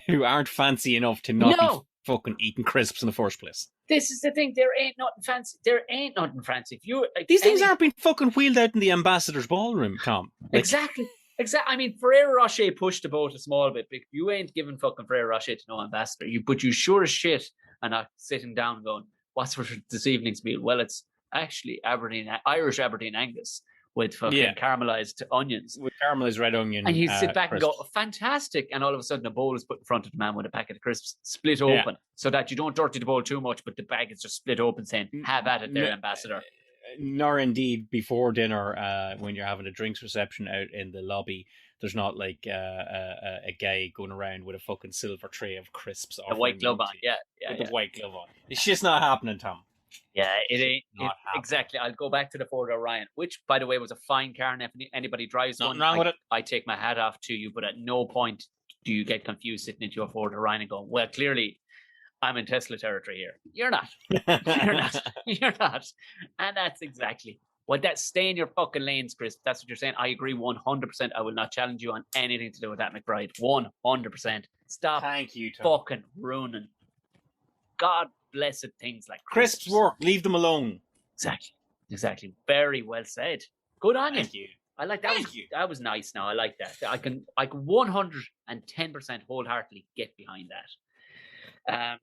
who aren't fancy enough to not be fucking eating crisps in the first place. This is the thing. There ain't nothing fancy. If you these things aren't being fucking wheeled out in the ambassador's ballroom, Tom. Like, Exactly. I mean, Ferrero Rocher pushed the boat a small bit. But you ain't giving fucking Ferrero Rocher to no ambassador. But you sure as shit are not sitting down going, what's for this evening's meal? Well, it's actually Irish Aberdeen Angus with fucking caramelized onions. With caramelized red onion. And you sit back crisps. and go, fantastic. And all of a sudden, a bowl is put in front of the man with a packet of crisps, split open, so that you don't dirty the bowl too much, but the bag is just split open, saying, have at it there, ambassador. Nor indeed before dinner, when you're having a drinks reception out in the lobby, there's not like a guy going around with a fucking silver tray of crisps. A white glove on, With the white glove on. It's just not happening, Tom. Yeah, it ain't. Exactly. I'll go back to the Ford Orion, which, by the way, was a fine car. And if anybody drives Nothing one, wrong with it. I take my hat off to you. But at no point do you get confused sitting into a Ford Orion and going, well, clearly I'm in Tesla territory here. You're not. You're not. You're not. And that's exactly what that. Stay in your fucking lanes, Chris. That's what you're saying. I agree 100%. I will not challenge you on anything to do with that, McBride. 100%. Stop. Thank you, Tom. Fucking ruining God blessed things like crisps work. Leave them alone. Exactly. Very well said. Good on Thank you. I like that. That was nice. Now I like that. I can 110% wholeheartedly get behind that. I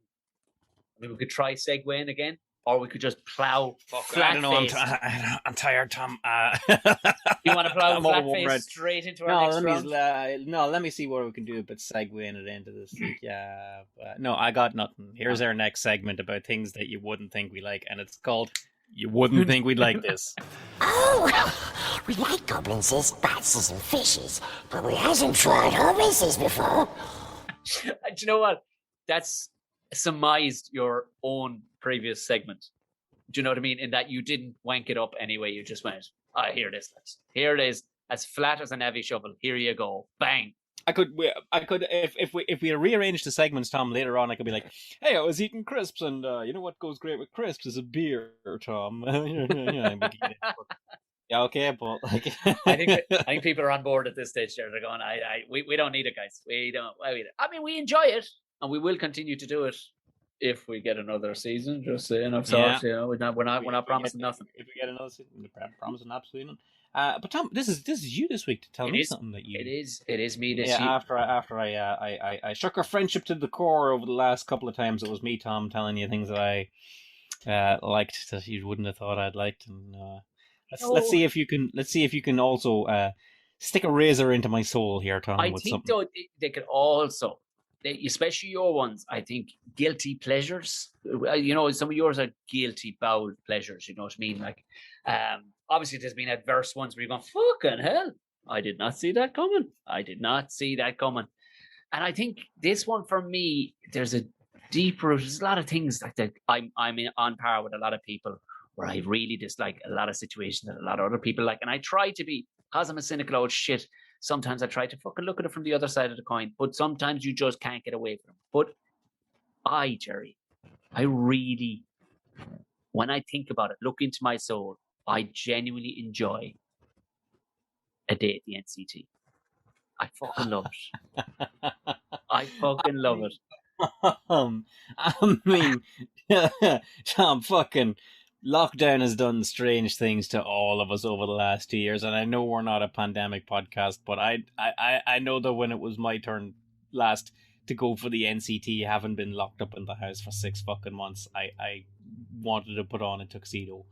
mean, we could try segueing again, or we could just plow. I don't know. I'm tired, Tom. You want to plow flat face straight into our next round? Let me see what we can do about segueing it into this. No, I got nothing. Here's our next segment about things that you wouldn't think we like, and it's called "You Wouldn't Think We'd Like This." Oh, we like goblins as bats and fishes, but we hasn't tried horses before. Do you know what? That's surmised your own previous segment. Do you know what I mean? In that you didn't wank it up anyway. You just went, here it is. Here it is, as flat as a navvy shovel. Here you go. Bang. I could, if we rearrange the segments, Tom, later on, I could be like, hey, I was eating crisps, and you know what goes great with crisps is a beer, Tom. Yeah, okay, but like, I think people are on board at this stage. They're going, we don't need it, guys. We don't. I mean, we enjoy it, and we will continue to do it if we get another season. Just saying, of sorts, you know, we're not promising nothing. If we get another season, we're promising absolutely nothing. But Tom, this is you this week to tell me something that you. It is me this week. After I shook our friendship to the core over the last couple of times, it was me, Tom, telling you things that I liked that you wouldn't have thought I'd liked, and let's see if you can also stick a razor into my soul here, Tom. I think though they could also, especially your ones, I think guilty pleasures. You know, some of yours are guilty bowel pleasures. You know what I mean? Like, obviously, there's been adverse ones where you're going, fucking hell, I did not see that coming. And I think this one for me, there's a lot of things like that. I'm on par with a lot of people where I really dislike a lot of situations that a lot of other people like. And I try to be, because I'm a cynical old shit, sometimes I try to fucking look at it from the other side of the coin, but sometimes you just can't get away from it. But Jerry, I really, when I think about it, look into my soul, I genuinely enjoy a day at the NCT. I fucking love it. I fucking love it. I mean, Tom, fucking lockdown has done strange things to all of us over the last 2 years, and I know we're not a pandemic podcast, but I know that when it was my turn last to go for the NCT, having been locked up in the house for 6 fucking months, I wanted to put on a tuxedo.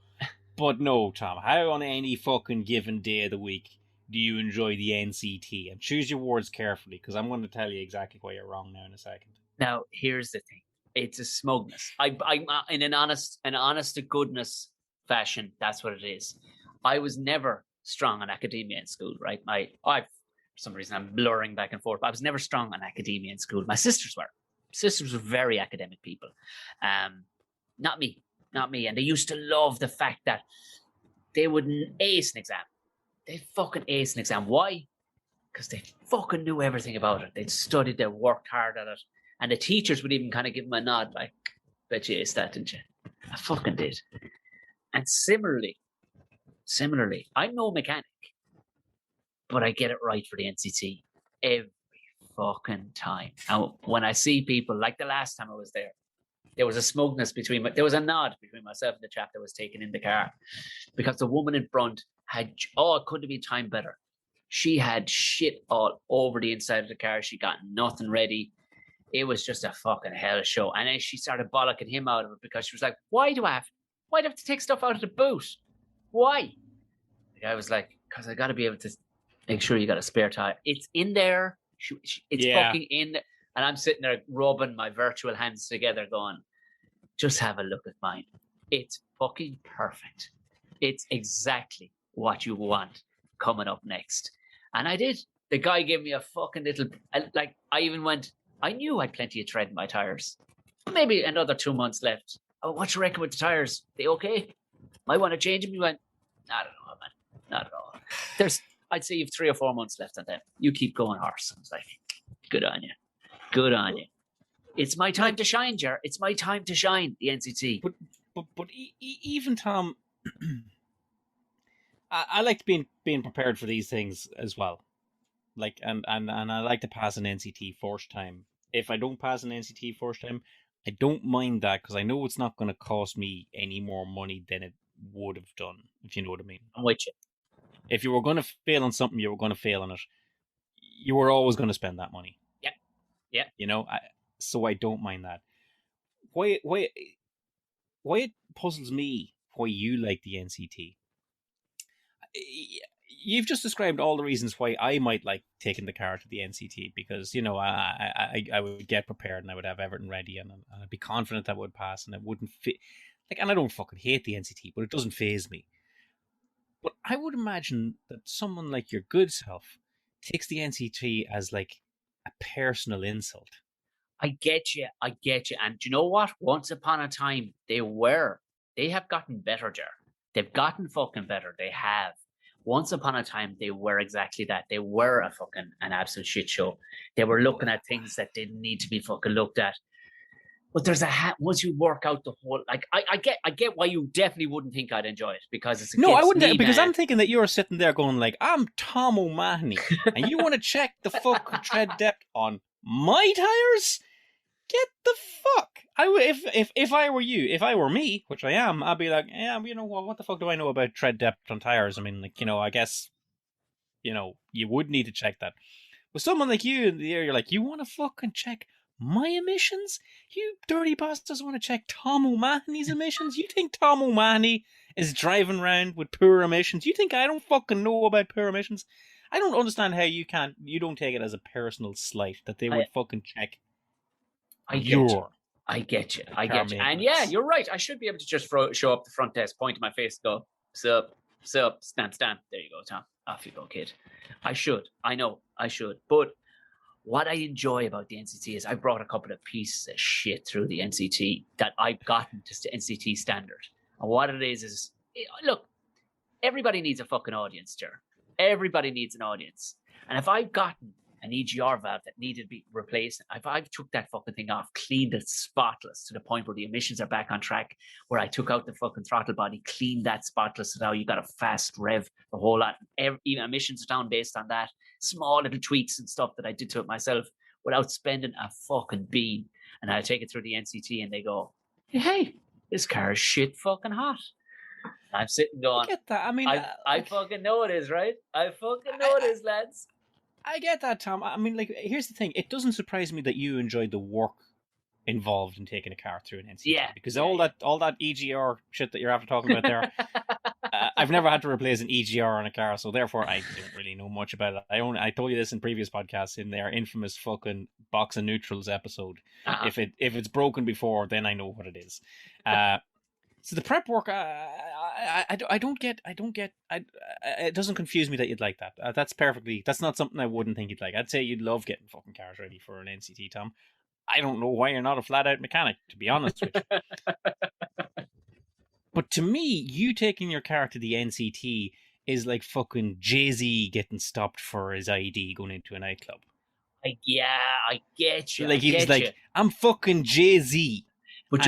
But no, Tom, how on any fucking given day of the week do you enjoy the NCT? And choose your words carefully, because I'm going to tell you exactly why you're wrong now in a second. Now, here's the thing. It's a smugness. I'm in an honest to goodness fashion. That's what it is. I was never strong on academia in school, right? For some reason, I'm blurring back and forth. But I was never strong on academia in school. My sisters were. Sisters were very academic people. Not me. And they used to love the fact that they would ace an exam. They'd fucking ace an exam. Why? Because they fucking knew everything about it. They'd studied, they worked hard at it. And the teachers would even kind of give them a nod, like, bet you aced that, didn't you? I fucking did. And similarly, I'm no mechanic, but I get it right for the NCT every fucking time. And when I see people, like the last time I was there was a smugness there was a nod between myself and the chap that was taken in the car, because the woman in front it couldn't have been timed better. She had shit all over the inside of the car. She got nothing ready. It was just a fucking hell show. And then she started bollocking him out of it because she was like, why do I have to take stuff out of the boot? Why? The guy was like, because I got to be able to make sure you got a spare tire. It's in there. It's fucking in there. And I'm sitting there rubbing my virtual hands together going, just have a look at mine. It's fucking perfect. It's exactly what you want coming up next. And I did. The guy gave me a fucking little, like, I even went, I knew I had plenty of tread in my tires. Maybe another 2 months left. Oh, what you reckon with the tires? They okay? Might want to change them? He went, not at all, man. Not at all. I'd say you've 3 or 4 months left on them. You keep going, horse. I was like, good on you. Good on you. It's my time to shine, Jar. It's my time to shine, the NCT. But even Tom, I like being prepared for these things as well. Like, and I like to pass an NCT first time. If I don't pass an NCT first time, I don't mind that because I know it's not going to cost me any more money than it would have done, if you know what I mean. I'm with you. If you were going to fail on something, you were going to fail on it. You were always going to spend that money. Yeah. Yeah. You know, so I don't mind that. Why it puzzles me why you like the NCT. You've just described all the reasons why I might like taking the car to the NCT because, you know, I would get prepared and I would have everything ready and I'd be confident that would pass and it wouldn't fit. Like, and I don't fucking hate the NCT, but it doesn't faze me. But I would imagine that someone like your good self takes the NCT as like a personal insult. I get you. And do you know what? Once upon a time, they have gotten better, Jar. They've gotten fucking better. They have. Once upon a time, they were exactly that. They were an absolute shit show. They were looking at things that didn't need to be fucking looked at. But there's once you work out the whole, like, I get why you definitely wouldn't think I'd enjoy it because it's no, I wouldn't me, because man. I'm thinking that you're sitting there going like, I'm Tom O'Mahony, and you want to check the fucking tread depth on my tires? Get the fuck! If I were you, if I were me, which I am, I'd be like, yeah, you know what the fuck do I know about tread depth on tires? I mean, like, you know, I guess, you know, you would need to check that. With someone like you in the air, you're like, you want to fucking check my emissions? You dirty bastards want to check Tom O'Mahony's emissions? You think Tom O'Mahony is driving around with poor emissions? You think I don't fucking know about poor emissions? I don't understand how you don't take it as a personal slight that they would fucking check. I get you. And yeah, you're right. I should be able to just show up the front desk, point to my face, go, sup, stand. There you go, Tom. Off you go, kid. I should. I know I should. But what I enjoy about the NCT is I brought a couple of pieces of shit through the NCT that I've gotten to NCT standard. And what it is, look, everybody needs a fucking audience, Jer. Everybody needs an audience. And if I've gotten an EGR valve that needed to be replaced, if I took that fucking thing off, cleaned it spotless to the point where the emissions are back on track, where I took out the fucking throttle body, cleaned that spotless, so now you got a fast rev, the whole lot, even emissions are down based on that, small little tweaks and stuff that I did to it myself without spending a fucking bean. And I take it through the NCT and they go, hey, this car is shit fucking hot. I'm sitting going, I get that. I mean, I fucking know it is, right? I fucking know it is, lads. I get that, Tom. I mean, like, here's the thing. It doesn't surprise me that you enjoyed the work involved in taking a car through an NCT. Yeah. Because all that EGR shit that you're after talking about there, I've never had to replace an EGR on a car, so therefore I don't really know much about it. I told you this in previous podcasts in their infamous fucking box of neutrals episode. If it's broken before, then I know what it is. So the prep work, I don't get. It doesn't confuse me that you'd like that. That's not something I wouldn't think you'd like. I'd say you'd love getting fucking cars ready for an NCT, Tom. I don't know why you're not a flat out mechanic, to be honest with you. But to me, you taking your car to the NCT is like fucking Jay-Z getting stopped for his ID going into a nightclub. I get you. Like, he's like, I'm fucking Jay-Z. But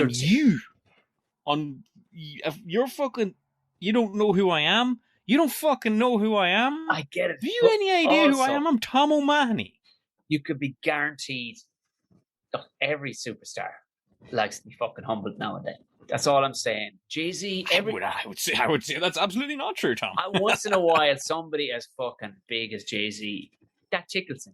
you're fucking, you don't know who I am? You don't fucking know who I am? I get it. Have you any idea who I am? I'm Tom O'Mahony. You could be guaranteed every superstar likes to be fucking humbled nowadays. That's all I'm saying. Jay-Z, I would say that's absolutely not true, Tom. Once in a while, somebody as fucking big as Jay-Z, that tickles him.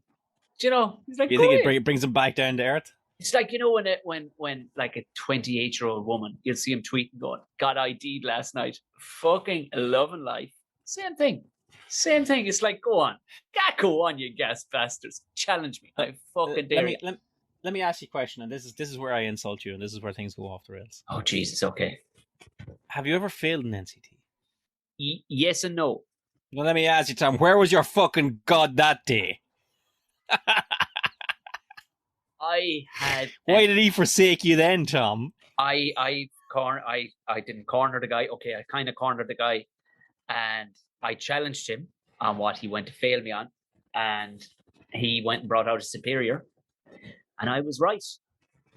Do you know? He's like, you think it brings him back down to earth? It's like, you know, when like a 28-year-old woman, you'll see him tweeting going, got ID'd last night. Fucking loving life. Same thing. Same thing. It's like, go on. Go on, you gas bastards. Challenge me. I fucking dare you. Let me ask you a question, and this is where I insult you, and this is where things go off the rails. Oh, Jesus, okay. Have you ever failed an NCT? Yes and no. Well, let me ask you, Tom, where was your fucking God that day? I had... Why did he forsake you then, Tom? I didn't corner the guy. Okay, I kind of cornered the guy, and I challenged him on what he went to fail me on, and he went and brought out a superior, and I was right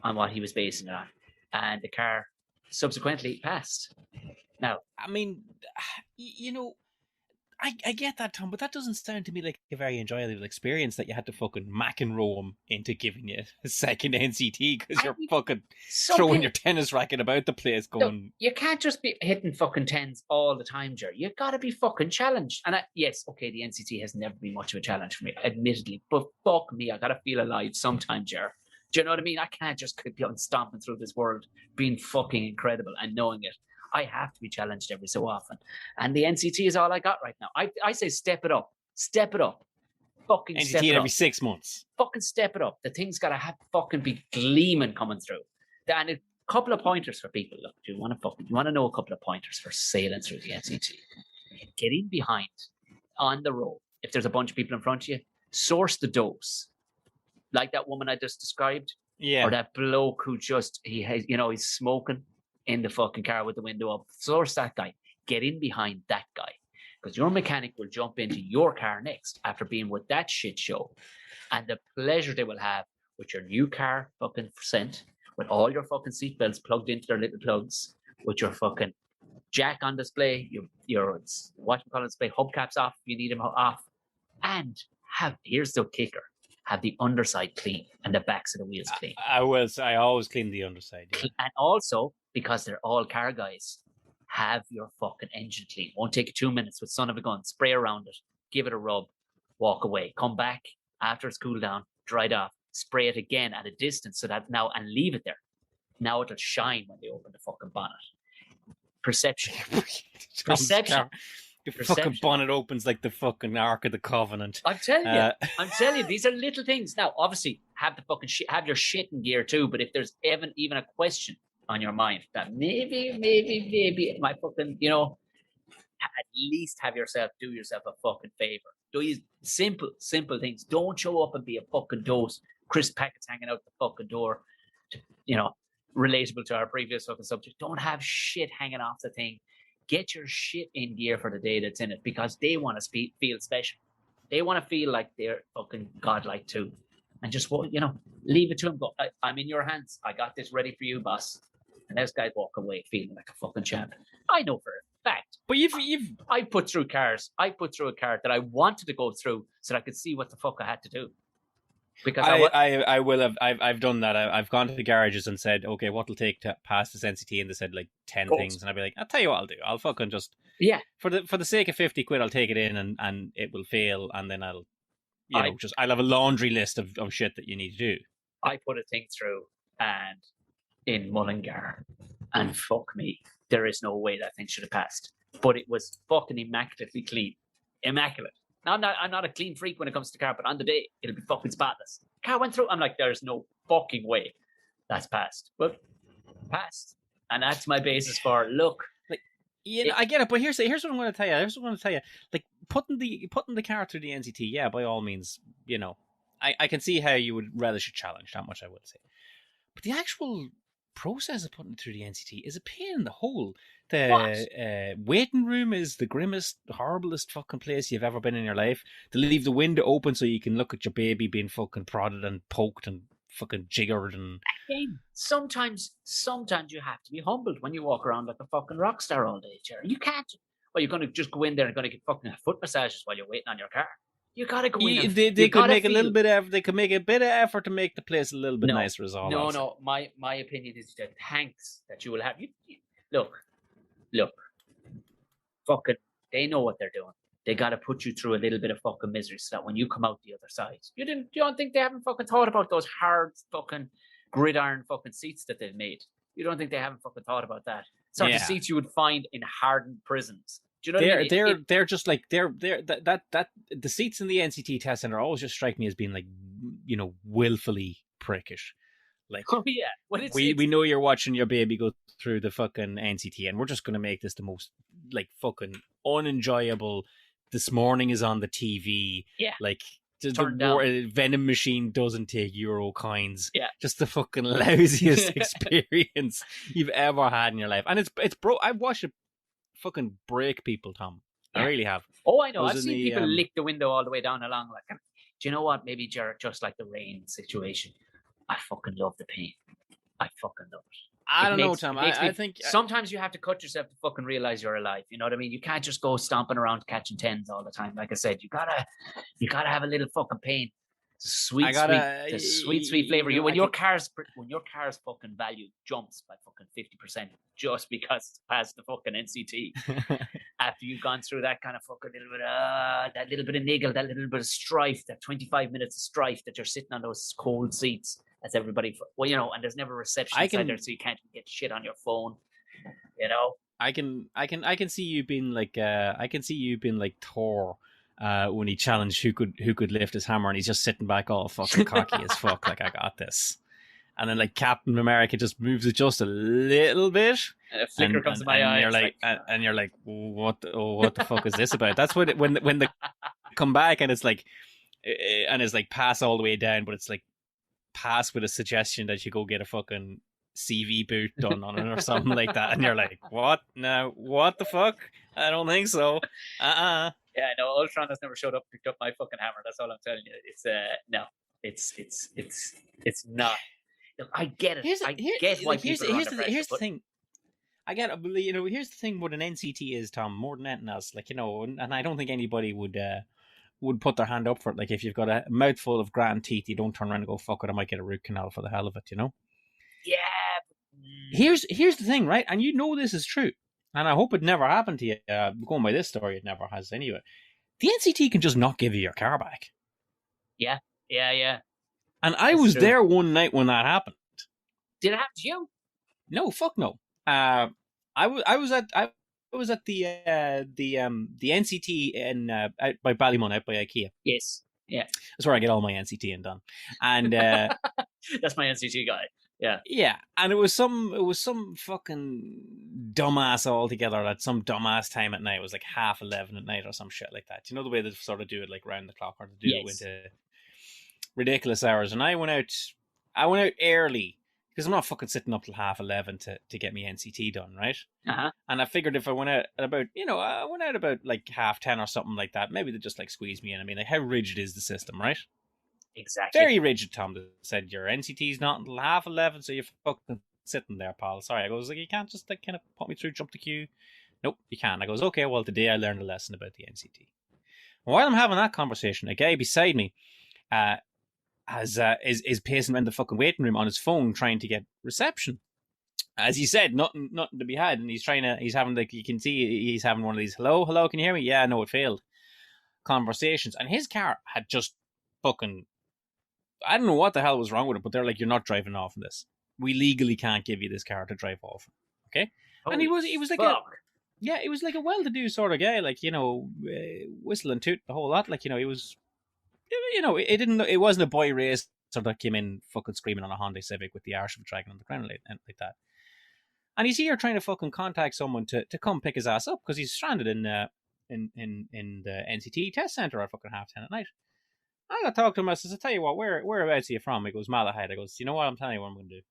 on what he was basing it on, and the car subsequently passed. Now, I mean, you know, I get that, Tom, but that doesn't sound to me like a very enjoyable experience that you had to fucking McEnroe him into giving you a second NCT because you're fucking throwing your tennis racket about the place going... No, you can't just be hitting fucking tens all the time, Jerry. You got to be fucking challenged. And yes, okay, the NCT has never been much of a challenge for me, admittedly, but fuck me, I got to feel alive sometime, Jerry. Do you know what I mean? I can't just keep on stomping through this world being fucking incredible and knowing it. I have to be challenged every so often. And the NCT is all I got right now. I say step it up. Step it up. Fucking NCT step it up. every 6 months. Fucking step it up. The thing's got to fucking be gleaming coming through. And a couple of pointers for people. Look, you want to know a couple of pointers for sailing through the NCT. Get in behind on the road. If there's a bunch of people in front of you, source the dose. Like that woman I just described. Yeah. Or that bloke who he's smoking in the fucking car with the window up. Source that guy. Get in behind that guy. Because your mechanic will jump into your car next after being with that shit show. And the pleasure they will have with your new car fucking sent, with all your fucking seatbelts plugged into their little plugs, with your fucking jack on display, your display, hubcaps off if you need them off. And here's the kicker. Have the underside clean and the backs of the wheels clean. I always clean the underside. Yeah. And also, because they're all car guys, have your fucking engine clean. Won't take you 2 minutes with son of a gun. Spray around it. Give it a rub. Walk away. Come back after it's cooled down. Dried off. Spray it again at a distance and leave it there. Now it'll shine when they open the fucking bonnet. Perception. Perception. Your fucking bonnet opens like the fucking Ark of the Covenant. I'm telling you, these are little things. Now, obviously, have the fucking have your shit in gear too. But if there's even a question on your mind that maybe my fucking, at least do yourself a fucking favor. Do these simple things. Don't show up and be a fucking dose. Crisp packets hanging out the fucking door. Relatable to our previous fucking subject. Don't have shit hanging off the thing. Get your shit in gear for the day that's in it because they want to feel special. They want to feel like they're fucking godlike too. And just, leave it to them. Go, I'm in your hands. I got this ready for you, boss. And those guys walk away feeling like a fucking champ. I know for a fact. But I put through cars. I put through a car that I wanted to go through so that I could see what the fuck I had to do. Because I've done that. I've gone to the garages and said, okay, what'll take to pass this NCT? And they said like 10 things, and I'd be like, I'll tell you what I'll do. I'll fucking just for the sake of 50 quid, I'll take it in and it will fail, and then I'll have a laundry list of shit that you need to do. I put a thing through and in Mullingar, and fuck me, there is no way that thing should have passed. But it was fucking immaculately clean, immaculate. Now, I'm not a clean freak when it comes to car, but on the day, it'll be fucking spotless. Car went through, I'm like, there's no fucking way that's passed. But passed. And that's my basis for, look. Like, I get it, but here's what I'm going to tell you. Like, putting the car through the NCT, yeah, by all means, I can see how you would relish a challenge, that much I would say. But the actual process of putting it through the NCT is a pain in the hole. The waiting room is the grimmest, horriblest fucking place you've ever been in your life. To leave the window open so you can look at your baby being fucking prodded and poked and fucking jiggered. And again, sometimes you have to be humbled when you walk around like a fucking rock star all day, Jerry. You can't. Well, you're going to just go in there and going to get fucking foot massages while you're waiting on your car. You got to go in. They could make a little bit of. They could make a bit of effort to make the place a little bit nicer. As all. No. My opinion is that thanks that you will have. Look. Fucking, they know what they're doing. They got to put you through a little bit of fucking misery so that when you come out the other side, you don't think they haven't fucking thought about those hard fucking gridiron fucking seats that they've made. You don't think they haven't fucking thought about that? It's not the seats you would find in hardened prisons Do you know what I mean? They're just like they're that the seats in the NCT test center always just strike me as being like, you know, willfully prickish. Like, Oh yeah, well, we know you're watching your baby go through the fucking NCT, and we're just gonna make this the most like fucking unenjoyable. This morning is on the TV. Yeah. Like the Venom machine doesn't take Euro coins. Yeah. Just the fucking lousiest experience you've ever had in your life, and it's bro. I've watched it fucking break people, Tom. I really have. Oh, I know. Those I've in seen the, people lick the window all the way down along. Like, do you know what? Maybe just like the rain situation. I fucking love the pain. I fucking love it. I don't know, Tom. I think sometimes you have to cut yourself to fucking realize you're alive. You know what I mean? You can't just go stomping around catching tens all the time. Like I said, you gotta have a little fucking pain. Sweet flavor. When your car's fucking value jumps by fucking 50% just because it's past the fucking NCT after you've gone through that kind of fucking little bit that little bit of niggle, that little bit of strife, that 25 minutes of strife that you're sitting on those cold seats as everybody, well, you know, and there's never reception inside there, so you can't get shit on your phone, you know. I can see you being like Thor. When he challenged who could lift his hammer, and he's just sitting back all fucking cocky as fuck, like, I got this. And then like Captain America just moves it just a little bit, and a flicker comes to my eye. You're like, what the fuck is this about? That's when they come back, and it's like pass all the way down, but it's like pass with a suggestion that you go get a fucking CV boot done on it or something like that, and you're like, what? Now, what the fuck? I don't think so. Yeah, no, Ultron has never showed up, picked up my fucking hammer. That's all I'm telling you. It's no, it's not. Look, I get it. I get why people are under pressure. Here's the thing. I get it. You know, here's the thing. What an NCT is, Tom, more than anything else. Like, you know, and I don't think anybody would put their hand up for it. Like, if you've got a mouthful of grand teeth, you don't turn around and go, "Fuck it, I might get a root canal for the hell of it." You know. Yeah. Here's the thing, right? And you know this is true. And I hope it never happened to you. Going by this story, it never has anyway. The NCT can just not give you your car back. Yeah. And I was there one night when that happened. Did it happen to you? No, fuck no. I was at the NCT in out by Ballymon, out by IKEA. Yes. Yeah. That's where I get all my NCT in done. And that's my NCT guy. Yeah. Yeah. And it was some fucking dumbass altogether at some dumbass time at night. It was like 11:30 at night or some shit like that. You know the way they sort of do it like round the clock, or to do it into ridiculous hours. And I went out early because I'm not fucking sitting up till 11:30 to get me NCT done, right? Uh-huh. And I figured if I went out at about, I went out about like 10:30 or something like that, maybe they'd just like squeeze me in. I mean, like, how rigid is the system, right? Exactly. Very rigid, Tom. That said your NCT's not until 11:30, so you're fucking sitting there, pal. Sorry. I goes, like, you can't just like kind of put me through, jump the queue. Nope, you can't. I goes, okay, well, today I learned a lesson about the NCT. While I'm having that conversation, a guy beside me is pacing around the fucking waiting room on his phone trying to get reception. As he said, nothing to be had, and he's having, like, you can see he's having one of these hello, can you hear me? Yeah, no, it failed conversations, and his car had just fucking, I don't know what the hell was wrong with it, but they're like, you're not driving off in this. We legally can't give you this car to drive off. Okay, and he was like it was like a well-to-do sort of guy, like, whistle and toot the whole lot. Like, he was, it wasn't a boy racer that came in fucking screaming on a Honda Civic with the arse of a dragon on the ground like that. And he's here trying to fucking contact someone to come pick his ass up because he's stranded in the NCT test center at fucking 10:30 at night. I got to talk to him. I says, I tell you what, whereabouts are you from? He goes, Malahide. I goes, you know what? I'm telling you what I'm going to do.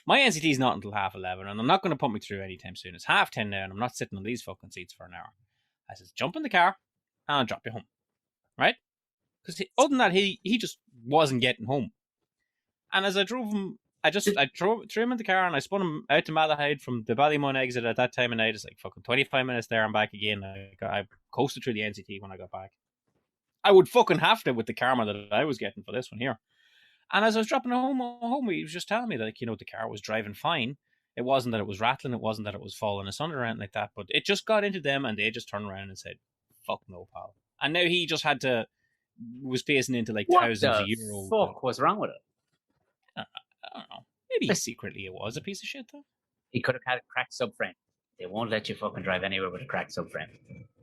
My NCT's not until 11:30, and I'm not going to put me through anytime soon. It's 10:30 now, and I'm not sitting on these fucking seats for an hour. I says, jump in the car, and I'll drop you home. Right? Because other than that, he just wasn't getting home. And as I drove him, I threw him in the car, and I spun him out to Malahide from the Ballymon exit at that time of night. It's like fucking 25 minutes there and back again. I coasted through the NCT when I got back. I would fucking have to with the karma that I was getting for this one here. And as I was dropping home, he was just telling me that, like, the car was driving fine. It wasn't that it was rattling. It wasn't that it was falling asunder or anything like that. But it just got into them, and they just turned around and said, fuck no, pal. And now he just was facing into like thousands of euros. What the fuck was wrong with it? I don't know. Maybe secretly it was a piece of shit, though. He could have had a cracked subframe. they won't let you fucking drive anywhere with a cracked subframe.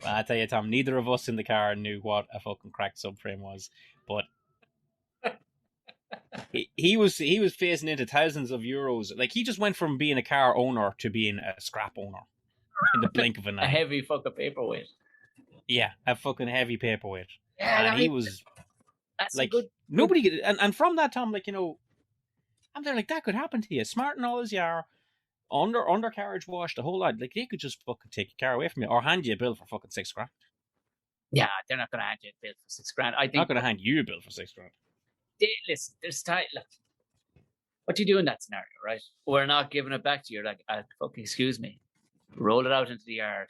Well, I tell you, Tom, neither of us in the car knew what a fucking cracked subframe was, but he was facing into thousands of euros. Like, he just went from being a car owner to being a scrap owner in the blink of an eye. A heavy fucking paperweight. Yeah, a fucking heavy paperweight. Yeah, and he was that's like, good. nobody, and from that, Tom, like, I'm there like, that could happen to you. Smart and all as you are, undercarriage wash, the whole lot. Like, they could just fucking take your car away from you or hand you a bill for fucking $6,000. Yeah, they're not going to hand you a bill for $6,000. I think Not going to hand you a bill for $6,000. Listen, there's time. Look, what do you do in that scenario, right? We're not giving it back to you. You're like, fucking excuse me. Roll it out into the yard,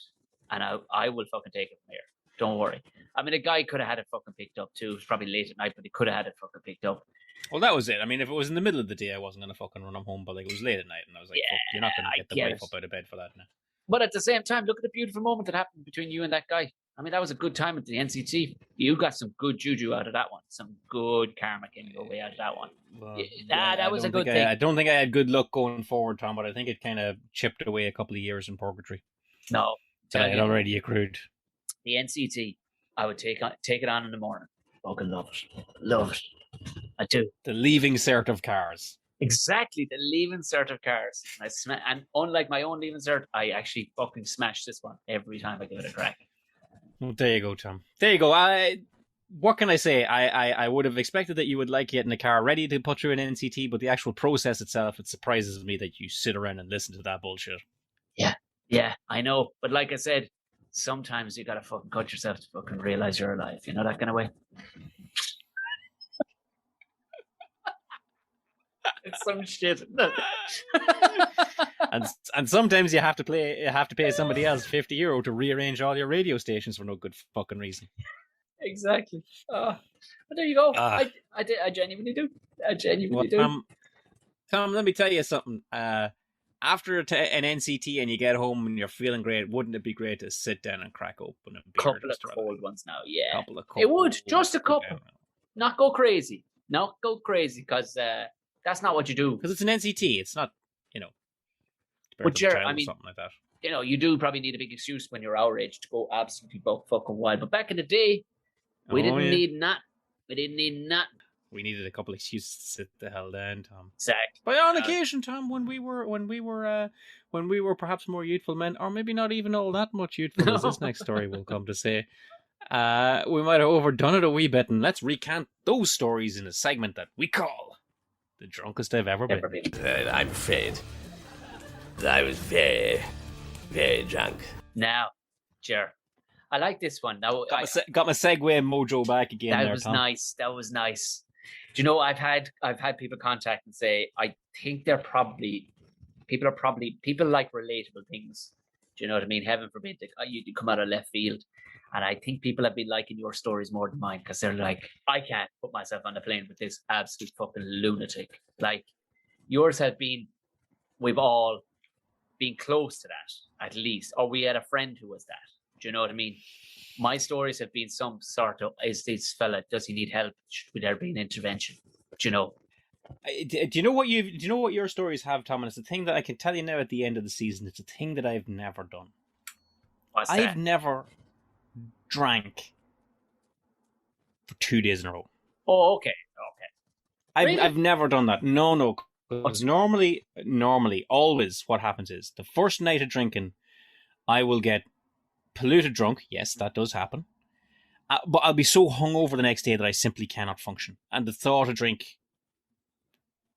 and I will fucking take it from here. Don't worry. I mean, a guy could have had it fucking picked up too. It was probably late at night, but he could have had it fucking picked up. Well, that was it. I mean, if it was in the middle of the day, I wasn't going to fucking run him home, but like, it was late at night, and I was like, fuck, you're not going to get the wife up out of bed for that now. But at the same time, look at the beautiful moment that happened between you and that guy. I mean, that was a good time at the NCT. You got some good juju out of that one. Some good karma came your way out of that one. Well, that was a good thing. I don't think I had good luck going forward, Tom, but I think it kind of chipped away a couple of years in purgatory. No. That I had already accrued. The NCT, I would take it on in the morning. Fucking love it. Love it. I do. The leaving cert of cars. Exactly, the leaving cert of cars. And unlike my own leaving cert, I actually fucking smash this one every time I give it a crack. Well, there you go, Tom. There you go. What can I say? I would have expected that you would like getting a car ready to put through an NCT, but the actual process itself, it surprises me that you sit around and listen to that bullshit. Yeah, I know. But like I said, sometimes you gotta fucking cut yourself to fucking realize you're alive. You know that kind of way? It's some shit. and sometimes you have to pay somebody else €50 to rearrange all your radio stations for no good fucking reason. Exactly. But there you go. I genuinely do. I genuinely do. Tom, let me tell you something. After an NCT and you get home and you're feeling great, wouldn't it be great to sit down and crack open a beer? Couple of cold ones now, yeah. Couple of it would, just a couple. Not go crazy. Not go crazy, because that's not what you do. Because it's an NCT. It's not, But Jared, I mean, something like that. You do probably need a big excuse when you're our age to go absolutely fucking wild. But back in the day, we didn't need that. We didn't need that. We needed a couple of excuses to sit the hell down, Tom. Exactly. But on occasion, Tom, when we were perhaps more youthful men, or maybe not even all that much youthful, as this next story will come to say, we might have overdone it a wee bit, and let's recount those stories in a segment that we call The Drunkest I've Ever Been. I'm afraid that I was very, very drunk. Now, Jer, I like this one. Now, got my segue mojo back again. That was nice. That was nice. Do you know, I've had people contact and say, I think people like relatable things. Do you know what I mean? Heaven forbid you come out of left field. And I think people have been liking your stories more than mine, because they're like, I can't put myself on the plane with this absolute fucking lunatic. Like, yours have been, we've all been close to that, at least. Or we had a friend who was that. Do you know what I mean? My stories have been some sort of, is this fella, does he need help? Should there be an intervention? Do you know? Do you know what your stories have, Tom? And it's a thing that I can tell you now at the end of the season. It's a thing that I've never done. What's that? I've never drank for 2 days in a row. Oh, okay. Really? I've never done that. No. Because normally, always what happens is the first night of drinking, I will get polluted drunk. Yes, that does happen. But I'll be so hungover the next day that I simply cannot function. And the thought of drink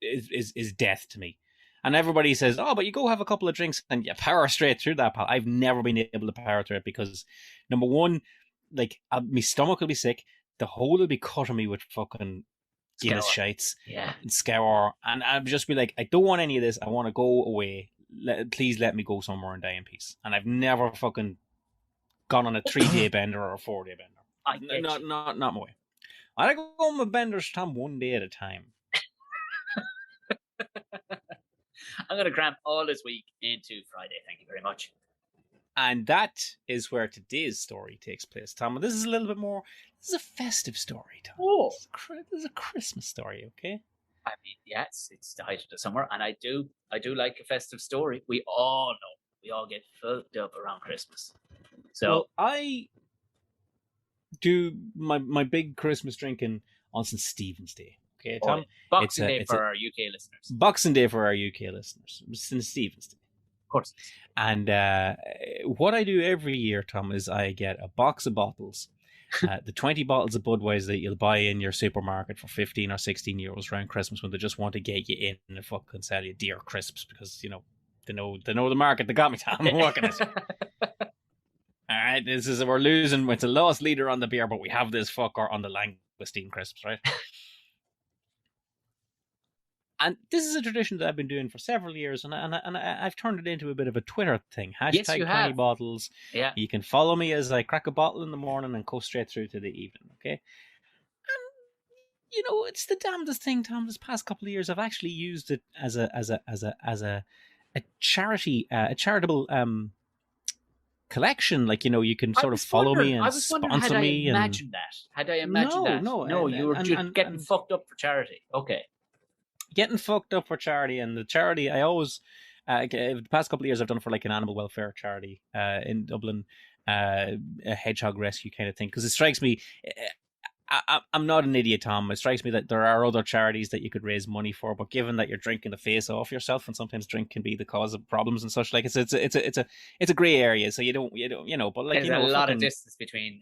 is death to me. And everybody says, oh, but you go have a couple of drinks and you power straight through that, pal. I've never been able to power through it because, number one, like, my stomach will be sick. The hole will be cutting me with fucking Guinness shites and scour. And I'll just be like, I don't want any of this. I want to go away. Please let me go somewhere and die in peace. And I've never fucking gone on a 3-day bender or a 4-day bender. Not my way. I go on my benders, Tom, 1 day at a time. I'm going to cram all this week into Friday. Thank you very much. And that is where today's story takes place, Tom. And this is a little bit more, this is a festive story, Tom. Oh. This is a Christmas story, okay? I mean, yes, it's the height of the summer, and I do like a festive story. We all know we all get fucked up around Christmas. So Well, I do my big Christmas drinking on St. Stephen's Day. Okay, Tom? Boxing Day for our UK listeners. Boxing Day for our UK listeners. St. Stephen's Day. Of course. And what I do every year, Tom, is I get a box of bottles. The 20 bottles of Budweiser that you'll buy in your supermarket for 15 or 16 euros around Christmas when they just want to get you in and fucking sell you dear crisps because, they know the market. They got me, Tom. I'm working it. All right, we're losing. It's a lost leader on the beer, but we have this fucker on the langoustine crisps, right? And this is a tradition that I've been doing for several years, and I've turned it into a bit of a Twitter thing. Hashtag 20 bottles. Yeah. You can follow me as I crack a bottle in the morning and go straight through to the evening, okay? And, it's the damnedest thing, Tom. This past couple of years, I've actually used it as a charity, a charitable collection. Like, you can sort of follow me and sponsor me. Had I imagined that? No, you were just getting fucked up for charity. Okay. Getting fucked up for charity, and the charity I always the past couple of years I've done for like an animal welfare charity in Dublin, a hedgehog rescue kind of thing, because it strikes me I'm not an idiot, Tom. It strikes me that there are other charities that you could raise money for, but given that you're drinking the face off yourself, and sometimes drink can be the cause of problems and such, like it's a grey area, so you don't but like there's a lot of distance between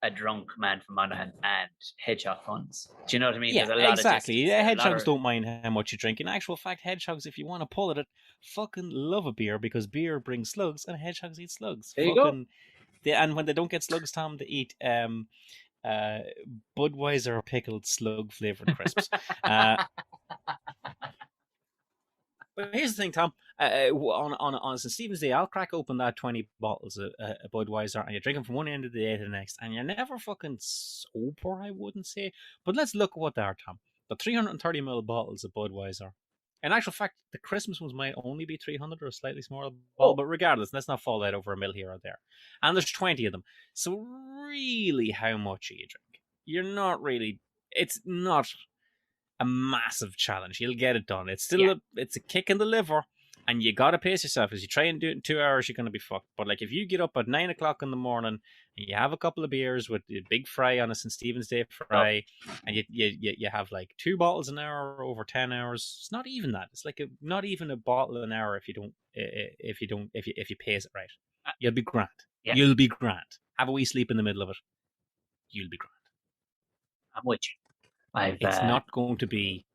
a drunk man from Monaghan and hedgehog funds. Do you know what I mean? Yeah, there's a lot exactly. Of hedgehogs don't mind how much you drink. In actual fact, hedgehogs, if you want to pull it, fucking love a beer because beer brings slugs and hedgehogs eat slugs. There you go. And when they don't get slugs, Tom, they eat Budweiser pickled slug flavored crisps. But here's the thing, Tom. On St. Stephen's Day, I'll crack open that 20 bottles of Budweiser, and you're drinking from one end of the day to the next, and you're never fucking sober, I wouldn't say. But let's look at what they are, Tom. The 330ml bottles of Budweiser. In actual fact, the Christmas ones might only be 300 or a slightly smaller bottle, but regardless, let's not fall out over a mil here or there. And there's 20 of them. So really, how much are you drink? You're not really... It's not a massive challenge. You'll get it done. It's still it's a kick in the liver, and you got to pace yourself. As you try and do it in 2 hours, you're going to be fucked. But like if you get up at 9 o'clock in the morning and you have a couple of beers with a big fry on a St. Stephen's Day fry, and you have like 2 bottles an hour over 10 hours. It's not even that. It's like not even a bottle an hour if you pace it right. You'll be grand. Yeah. You'll be grand. Have a wee sleep in the middle of it. You'll be grand. I'm with you. It's not going to be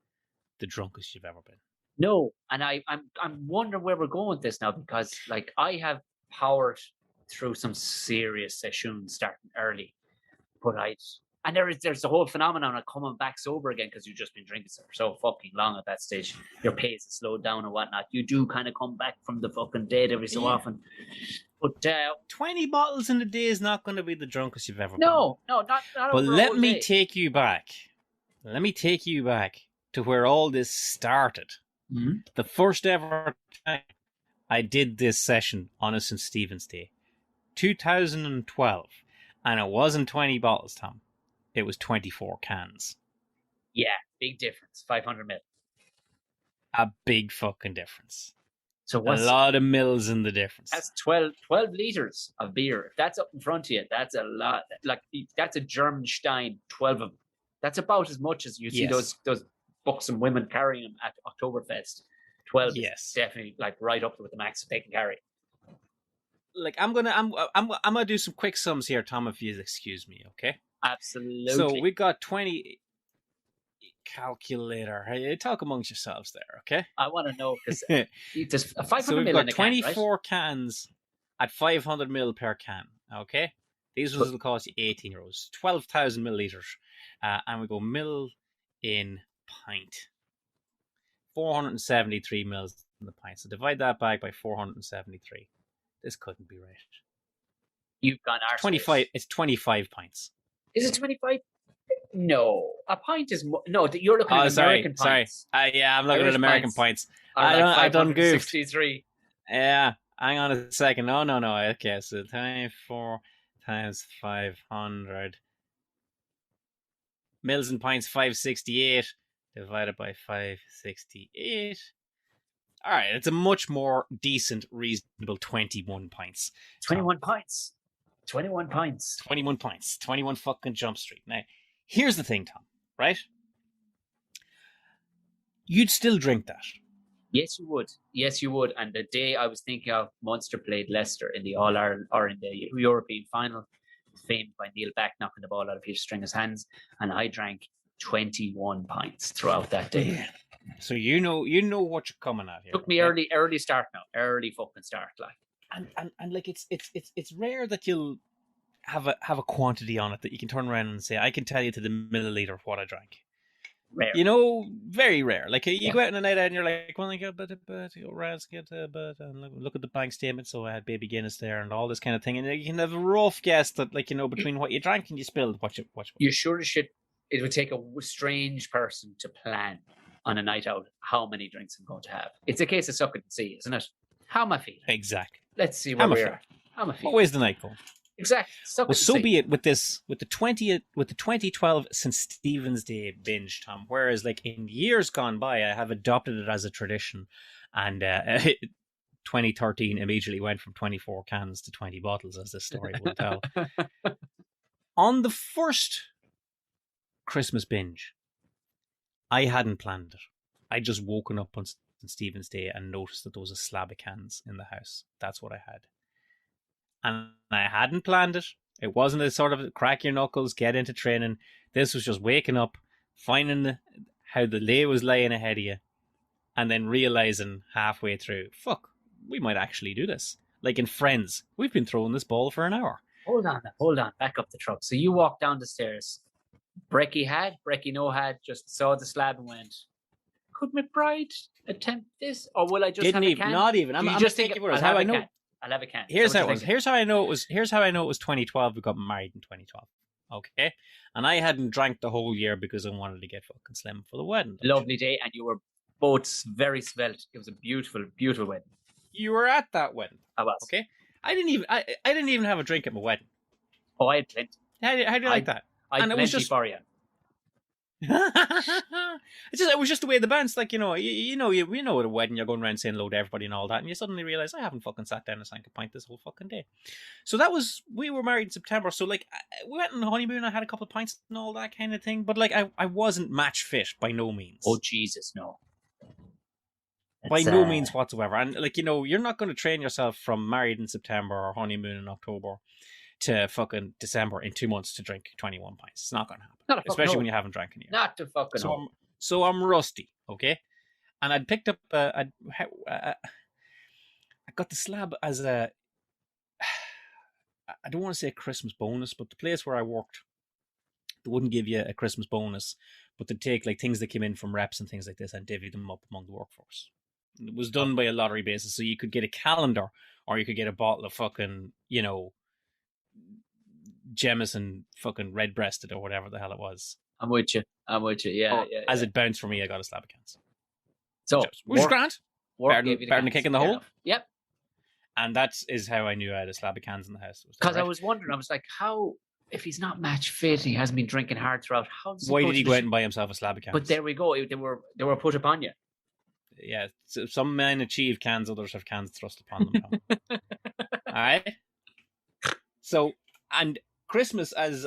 the drunkest you've ever been. No, and I'm wondering where we're going with this now, because like I have powered through some serious sessions starting early, but there's the whole phenomenon of coming back sober again because you've just been drinking for so fucking long at that stage. Your pace is slowed down and whatnot. You do kind of come back from the fucking dead every so often. But 20 bottles in a day is not going to be the drunkest you've ever been. No, not but let me take you back. Let me take you back to where all this started. Mm-hmm. The first ever time I did this session on a St. Stephen's Day, 2012, and it wasn't 20 bottles, Tom. It was 24 cans. Yeah, big difference. 500 mil. A big fucking difference. So a lot of mils in the difference. That's 12 liters of beer. If that's up in front of you, that's a lot. Like that's a German Stein, 12 of them. That's about as much as you see those buxom women carrying them at Oktoberfest. 12 is definitely like right up with the max they can carry. Like I'm gonna do some quick sums here, Tom, if you excuse me, okay? Absolutely. So we got 20 calculator. Hey, talk amongst yourselves there, okay? I want to know because there's a 500 so we've mil got in a 24 can, right? cans at 500 mil per can, okay? These ones will cost you 18 euros, 12,000 milliliters. And we go mil in pint. 473 mils in the pint. So divide that back by 473. This couldn't be right. You've gone 25. It's 25 pints. Is it 25? No, a pint is no. You're looking at American pints. Yeah, I'm looking at American pints. I done goofed. 63. Yeah, hang on a second. No. Okay, so 24 times 500. Mils and pints, 568 divided by 568. All right, it's a much more decent, reasonable 21 pints. 21 pints. 21 pints. 21 pints. 21 fucking Jump Street. Now, here's the thing, Tom, right? You'd still drink that. Yes, you would. Yes, you would. And the day I was thinking of, Munster played Leicester in the All-Ireland or in the European final, famed by Neil Back knocking the ball out of Peter Stringer's hands, and I drank 21 pints throughout that day. So you know what you're coming at here. Took me early start now. Early fucking start, like. And like it's rare that you'll have a quantity on it that you can turn around and say, I can tell you to the milliliter of what I drank. Rare. You know, very rare. Like you go out on a night out and you're like, well, I got but look at the bank statement. So I had baby Guinness there and all this kind of thing, and you can have a rough guess that, like, you know, between what you drank and you spilled, what you. You sure as shit. It would take a strange person to plan on a night out how many drinks I'm going to have. It's a case of suck it and see, isn't it? How am I feeling? Exactly. Let's see where we are. How am I feeling? What way's the night going? Exactly. Well, so be it with the 2012 St. Stephen's Day binge, Tom. Whereas, like, in years gone by, I have adopted it as a tradition, and 2013 immediately went from 24 cans to 20 bottles, as this story will tell. On the first Christmas binge, I hadn't planned it. I just woken up on St. Stephen's Day and noticed that there was a slab of cans in the house. That's what I had. And I hadn't planned it. It wasn't a sort of crack your knuckles, get into training. This was just waking up, finding how the lay was laying ahead of you, and then realizing halfway through, fuck, we might actually do this. Like in Friends, we've been throwing this ball for an hour. Hold on, back up the truck. So you walked down the stairs. Brecky no had, just saw the slab and went, could McBride attempt this? Or will I just have a can? Not even. I'm just thinking about how I know. I'll have a can. Here's how it was. Here's how I know it was 2012. We got married in 2012. Okay. And I hadn't drank the whole year because I wanted to get fucking slim for the wedding. Lovely day, and you were both very svelte. It was a beautiful, beautiful wedding. You were at that wedding. I was. Okay. I didn't even have a drink at my wedding. Oh, I had plenty. How do you like that? I had plenty for you. It was just the way the band's like, you know at a wedding you're going around saying hello to everybody and all that, and you suddenly realize I haven't fucking sat down and sank a pint this whole fucking day. So we were married in September, so like we went on the honeymoon, I had a couple of pints and all that kind of thing, but like I wasn't match fit by no means. Oh Jesus, no. By no means whatsoever. And like, you know, you're not going to train yourself from married in September or honeymoon in October to fucking December in 2 months to drink 21 pints. It's not going to happen. Especially when you haven't drank in a year. Not to fucking So I'm rusty, okay? And I'd picked up, I got the slab as I don't want to say a Christmas bonus, but the place where I worked, they wouldn't give you a Christmas bonus, but they'd take like things that came in from reps and things like this and divvy them up among the workforce. It was done by a lottery basis, so you could get a calendar or you could get a bottle of fucking, you know, Jameson fucking red-breasted or whatever the hell it was. I'm with you. Yeah, As it bounced for me, I got a slab of cans. So, which is grand. Better than a kick in the hole. Yep. And that is how I knew I had a slab of cans in the house. Because I was wondering, I was like, how, if he's not match fit, he hasn't been drinking hard throughout, why did he go out and buy himself a slab of cans? But there we go. They were put upon you. Yeah, so some men achieve cans, others have cans thrust upon them. All right. So, and Christmas, as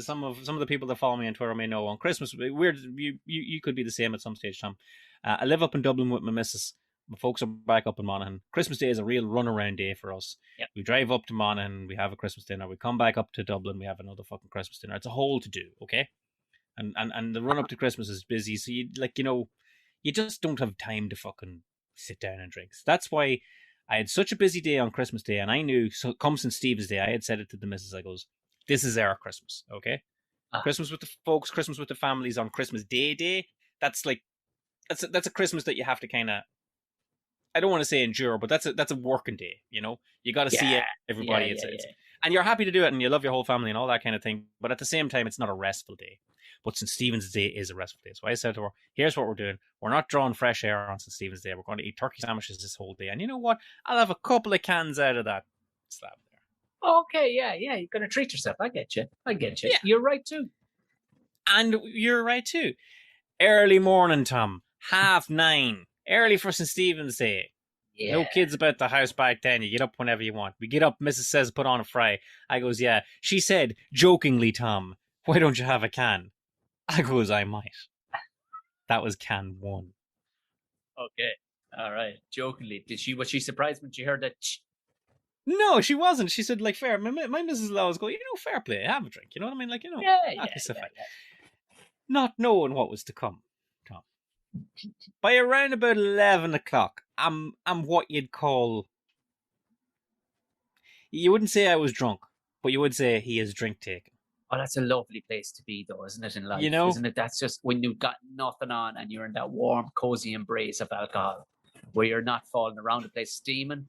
some of the people that follow me on Twitter may know, on Christmas, you could be the same at some stage, Tom. I live up in Dublin with my missus. My folks are back up in Monaghan. Christmas Day is a real runaround day for us. Yep. We drive up to Monaghan, we have a Christmas dinner. We come back up to Dublin, we have another fucking Christmas dinner. It's a whole to do, okay? And the run up to Christmas is busy, so you just don't have time to fucking sit down and drink. So that's why I had such a busy day on Christmas Day, and I knew, so come St. Stephen's Day, I had said it to the missus, I goes, this is our Christmas, okay? Christmas with the folks, Christmas with the families on Christmas Day. That's like, that's a Christmas that you have to kind of, I don't want to say endure, but that's a working day, you know? You got to see everybody. It's and you're happy to do it, and you love your whole family and all that kind of thing, but at the same time, it's not a restful day. But St. Stephen's Day is a restful day. So I said to her, here's what we're doing. We're not drawing fresh air on St. Stephen's Day. We're going to eat turkey sandwiches this whole day. And you know what? I'll have a couple of cans out of that slab there. Okay, yeah. You're going to treat yourself. I get you. Yeah. You're right, too. And you're right, too. Early morning, Tom. 9:30. Early for St. Stephen's Day. Yeah. No kids about the house back then. You get up whenever you want. We get up, Mrs. says, put on a fry. I goes, yeah. She said, jokingly, Tom, why don't you have a can? I goes, I might. That was can 1. Okay. All right. Jokingly. Was she surprised when she heard that? No, she wasn't. She said, like, fair. My Mrs. will always go, fair play. Have a drink. You know what I mean? Like, Yeah. Not knowing what was to come, Tom. By around about 11 o'clock, I'm what you'd call... You wouldn't say I was drunk, but you would say he is drink taking. Oh, that's a lovely place to be, though, isn't it, in life? Isn't it? That's just when you've got nothing on and you're in that warm, cozy embrace of alcohol, where you're not falling around the place steaming,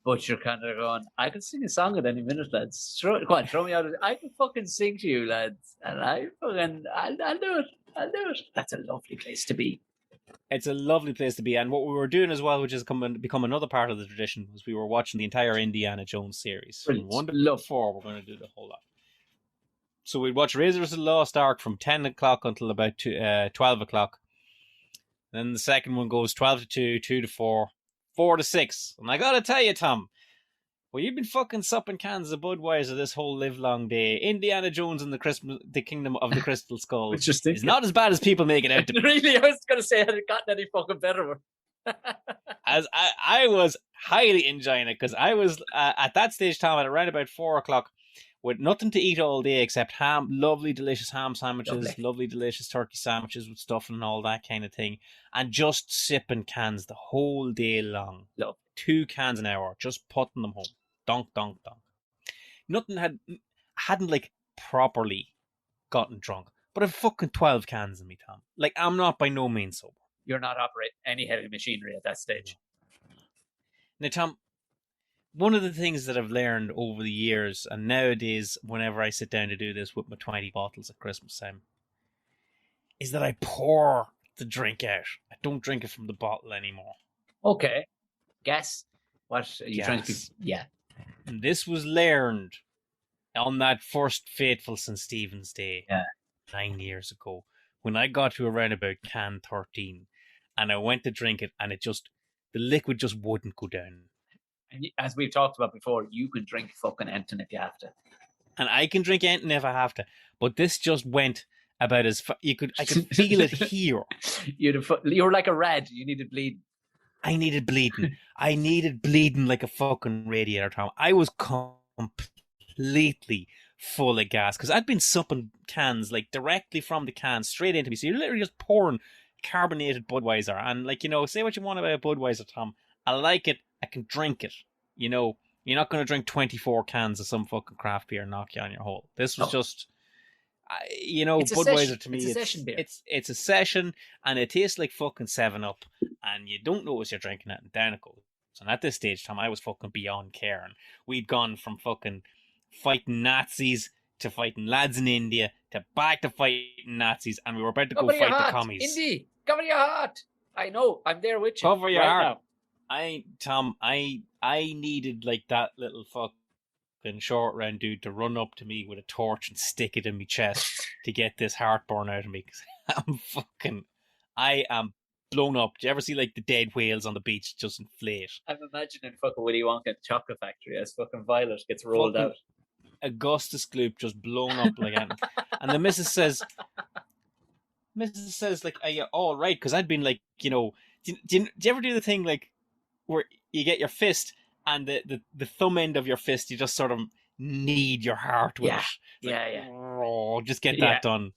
but you're kind of going, I can sing a song at any minute, lads. Go on, throw me out. I can fucking sing to you, lads. And I'll do it. That's a lovely place to be. It's a lovely place to be. And what we were doing as well, which has become another part of the tradition, was we were watching the entire Indiana Jones series. Brilliant. From 1 to 4, we're going to do the whole lot. So we'd watch Raiders of the Lost Ark from 10 o'clock until about 12 o'clock. Then the second one goes 12 to 2, 2 to 4, 4 to 6. And I got to tell you, Tom, well, you've been fucking supping cans of Budweiser this whole live-long day. Indiana Jones and the Kingdom of the Crystal Skull is not as bad as people make it out to be. Really, I was going to say, had it gotten any fucking better? As I was highly enjoying it, because I was, at that stage, Tom, at around about 4 o'clock, with nothing to eat all day except ham, lovely, delicious ham sandwiches, lovely, delicious turkey sandwiches with stuffing and all that kind of thing, and just sipping cans the whole day long. Love. 2 cans an hour, just putting them home. Donk, donk, donk. Nothing hadn't like properly gotten drunk, but I've fucking 12 cans in me, Tom. Like, I'm not by no means sober. You're not operating any heavy machinery at that stage. Now, Tom, one of the things that I've learned over the years, and nowadays, whenever I sit down to do this with my 20 bottles at Christmas time, is that I pour the drink out. I don't drink it from the bottle anymore. Okay. Guess. What are you trying to be? Yeah. And this was learned on that first fateful St. Stephen's Day 9 years ago, when I got to around about can 13, and I went to drink it, and the liquid just wouldn't go down. And as we've talked about before, you can drink fucking anything if you have to. And I can drink anything if I have to, but this just went about as far. I could feel it here. You were like a rat. You needed bleed. I needed bleeding. I needed bleeding like a fucking radiator, Tom. I was completely full of gas because I'd been supping cans like directly from the can straight into me. So you're literally just pouring carbonated Budweiser. And like, say what you want about Budweiser, Tom. I like it. I can drink it. You're not going to drink 24 cans of some fucking craft beer and knock you on your hole. This was just... Budweiser to me, it's a session, and it tastes like fucking 7-Up, and you don't notice you're drinking it, and down it goes. And at this stage, Tom, I was fucking beyond caring. We'd gone from fucking fighting Nazis to fighting lads in India to back to fighting Nazis, and we were about to go fight the commies. Indy, cover your heart. I know, I'm there with you. Cover your heart. Now. I needed like that little fucking short round dude to run up to me with a torch and stick it in my chest to get this heartburn out of me, because I am blown up. Do you ever see like the dead whales on the beach just inflate? I'm imagining fucking Willy Wonka at the chocolate factory as fucking Violet gets rolled fucking out. Augustus Gloop just blown up like that. And the missus says like, are you all right? Because I'd been like, do you ever do the thing like where you get your fist and the thumb end of your fist, you just sort of knead your heart with it. Oh, just get that done.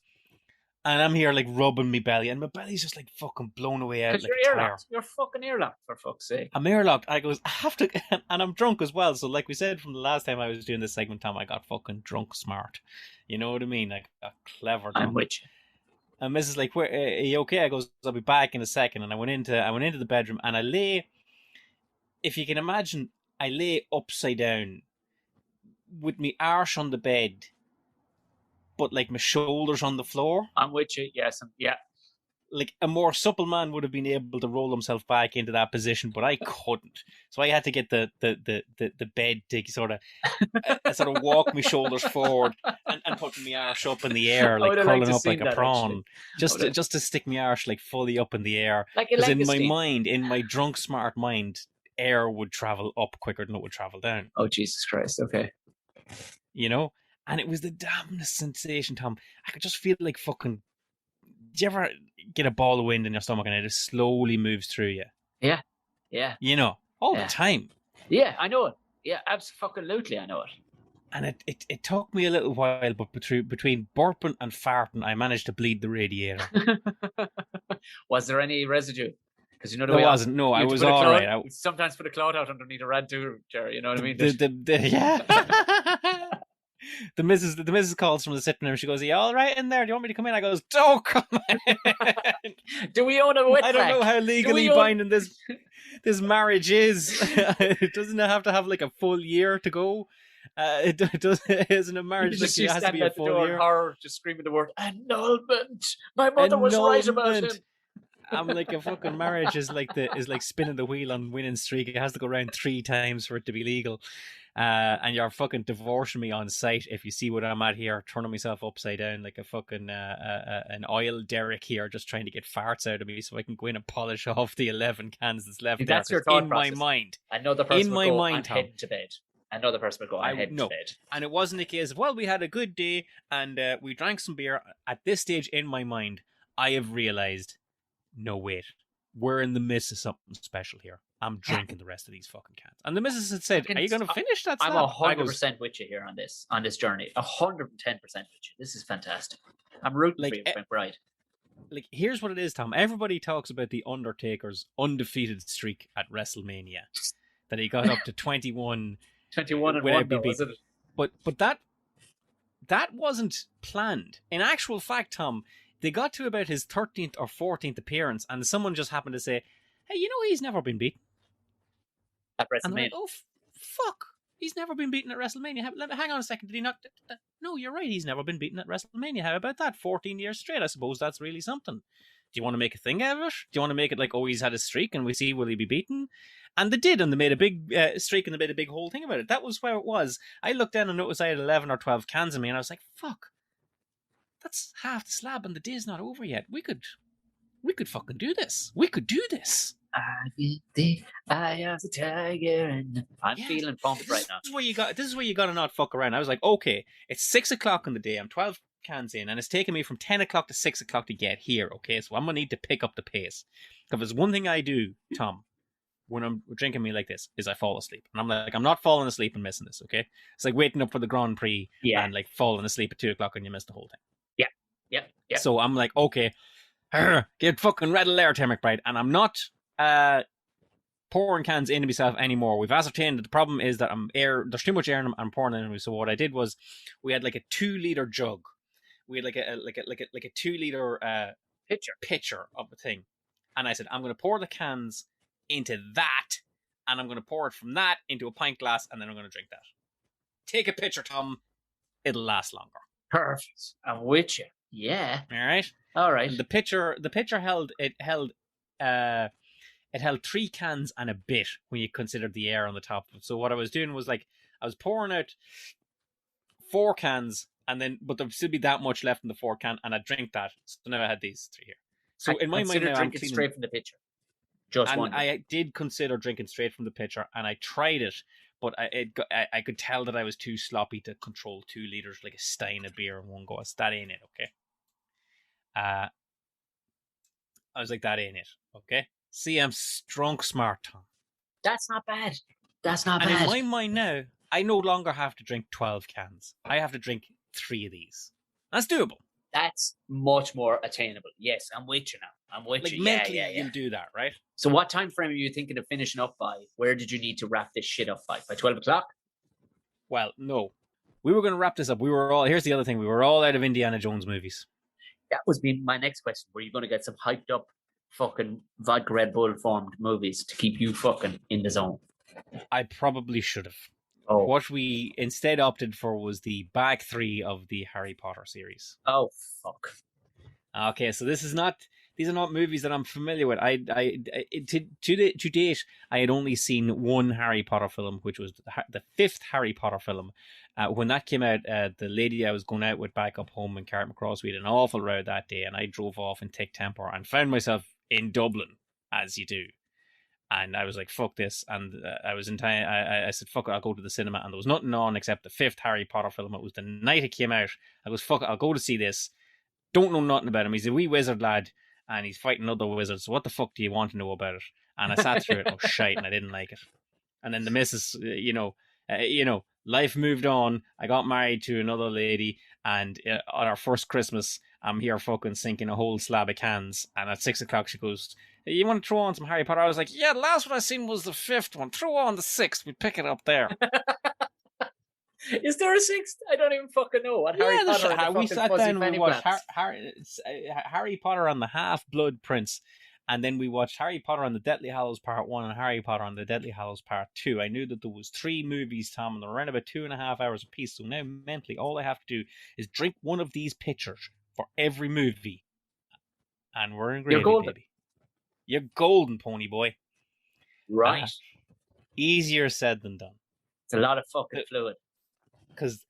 And I'm here like rubbing my belly, and my belly's just like fucking blown away out. Like you're earlocked. You're fucking earlocked, for fuck's sake. I'm earlocked. I goes, I have to, and I'm drunk as well. So like we said from the last time I was doing this segment, Tom, I got fucking drunk smart. You know what I mean? I got clever. I'm with you. And Mrs. like, are you okay? I goes, I'll be back in a second. And I went into the bedroom, and I lay, if you can imagine, I lay upside down with me arse on the bed, but like my shoulders on the floor. I'm with you, yes. Yeah. like a more supple man would have been able to roll himself back into that position, but I couldn't. So I had to get the bed to sort of walk my shoulders forward and putting my arse up in the air, like curling up like a prawn, just to stick my arse like fully up in the air. Because in my mind, in my drunk smart mind, air would travel up quicker than it would travel down. Oh Jesus Christ! Okay. You know, and it was the damnedest sensation, Tom. I could just feel like fucking. Do you ever get a ball of wind in your stomach and it just slowly moves through you? Yeah, yeah. You know, all the time. Yeah, I know it. Yeah, absolutely, I know it. And it took me a little while, but between burping and farting, I managed to bleed the radiator. Was there any residue? Because you know there wasn't. No, I was all right. Sometimes put a cloud out underneath a rad too, Jerry. You know what I mean? Yeah. The missus calls from the sitting room. She goes, "Are you all right in there? Do you want me to come in?" I goes, "Don't come in." Do we own a wet I don't know how legally binding this marriage is. It doesn't have to have like a full year to go. It isn't a marriage like it has to be a full year. Horror, just screaming the word annulment. My mother was right about him. I'm like, a fucking marriage is like spinning the wheel on winning streak. It has to go around 3 times for it to be legal. And you're fucking divorcing me on sight if you see what I'm at here, turning myself upside down like a fucking an oil derrick here, just trying to get farts out of me so I can go in and polish off the 11 cans that's left. That's there. Your thought in process. My mind. Another person in would my go, mind, I'm Tom. heading to bed. Another person would go, I'm heading to bed. And it wasn't a case of, well, we had a good day and we drank some beer. At this stage in my mind, I have realised, no, wait, we're in the midst of something special here. I'm drinking the rest of these fucking cans. And the missus had said, are you going to finish that slab? I'm 100% with you here on this journey. 110% with you. This is fantastic. I'm rooting for you, McBride. Like, here's what it is, Tom. Everybody talks about the Undertaker's undefeated streak at WrestleMania. That he got up to 21 and 1, was it? But that wasn't planned. In actual fact, Tom, they got to about his 13th or 14th appearance, and someone just happened to say, hey, you know he's never been beaten. At WrestleMania. And like, oh, fuck. He's never been beaten at WrestleMania. Hang on a second. Did he not? No, you're right. He's never been beaten at WrestleMania. How about that? 14 years straight. I suppose that's really something. Do you want to make a thing out of it? Do you want to make it like, oh, he's had a streak and we see, will he be beaten? And they did, and they made a big streak and they made a big whole thing about it. That was where it was. I looked down and noticed I had 11 or 12 cans in me, and I was like, fuck. That's half the slab and the day's not over yet. We could fucking do this. We could do this. I get the eye of the tiger, and I'm feeling pumped right now. This is where you got to not fuck around. I was like, okay, it's 6 o'clock in the day. I'm 12 cans in, and it's taken me from 10 o'clock to 6 o'clock to get here. Okay, so I'm gonna need to pick up the pace. Because there's one thing I do, Tom, when I'm drinking me like this, is I fall asleep, and I'm like, I'm not falling asleep and missing this. Okay, it's like waiting up for the Grand Prix and like falling asleep at 2 o'clock and you miss the whole thing. Yeah. So I'm like, okay, get fucking rattle there, Tim McBride, and I'm not pouring cans into myself anymore. We've ascertained that the problem is that there's too much air and I'm pouring it into me. So what I did was, we had like a 2-liter jug. We had like a 2-liter pitcher of the thing, and I said, I'm going to pour the cans into that, and I'm going to pour it from that into a pint glass, and then I'm going to drink that. Take a pitcher, Tom. It'll last longer. Perfect. I'm with you. Yeah. All right. And the pitcher held 3 cans and a bit when you considered the air on the top. So what I was doing was like, I was pouring out 4 cans, but there'd still be that much left in the 4 can, and I'd drink that. So now I had these 3 here. So in my mind, I'm drinking straight from the pitcher. I did consider drinking straight from the pitcher, and I tried it, but I could tell that I was too sloppy to control 2 liters like a stein of beer in one go. That ain't it, okay? I was like, that ain't it, okay? See, I'm drunk smart, Tom. That's not bad. And in my mind now, I no longer have to drink 12 cans. I have to drink 3 of these. That's doable. That's much more attainable. Yes, I'm with you now. I'm with you. Mentally, you'll do that, right? So what time frame are you thinking of finishing up by? Where did you need to wrap this shit up by? By 12 o'clock? Well, no. We were going to wrap this up. Here's the other thing. We were all out of Indiana Jones movies. That was my next question. Were you going to get some hyped up fucking vodka Red Bull formed movies to keep you fucking in the zone? I probably should have. Oh. What we instead opted for was the back 3 of the Harry Potter series. Oh, fuck. Okay, so this is not These are not movies that I'm familiar with. To date, I had only seen one Harry Potter film, which was the fifth Harry Potter film. When that came out, the lady I was going out with back up home in Carrickmacross, we had an awful row that day, and I drove off in thick temper and found myself in Dublin, as you do. And I was like, fuck this. And I was in time. I said, fuck it, I'll go to the cinema. And there was nothing on except the fifth Harry Potter film. It was the night it came out. I was, fuck it, I'll go to see this. Don't know nothing about him. He's a wee wizard lad, and he's fighting other wizards. So what the fuck do you want to know about it? And I sat through it. Oh, shite, and I didn't like it. And then the missus, life moved on. I got married to another lady, and on our first Christmas, I'm here fucking sinking a whole slab of cans. And at 6 o'clock, she goes, you want to throw on some Harry Potter? I was like, yeah, the last one I seen was the fifth one. Throw on the sixth. We'll pick it up there. Is there a sixth? I don't even fucking know. What Harry Potter? We sat down and we watched Harry Potter and the Half-Blood Prince. And then we watched Harry Potter and the Deathly Hallows Part 1 and Harry Potter and the Deathly Hallows Part 2. I knew that there was 3 movies, Tom, and they're around about 2.5 hours apiece. So now mentally, all I have to do is drink one of these pitchers for every movie. And we're in gravy, baby. You're golden, pony boy. Right. Easier said than done. It's a lot of fucking fluid. Because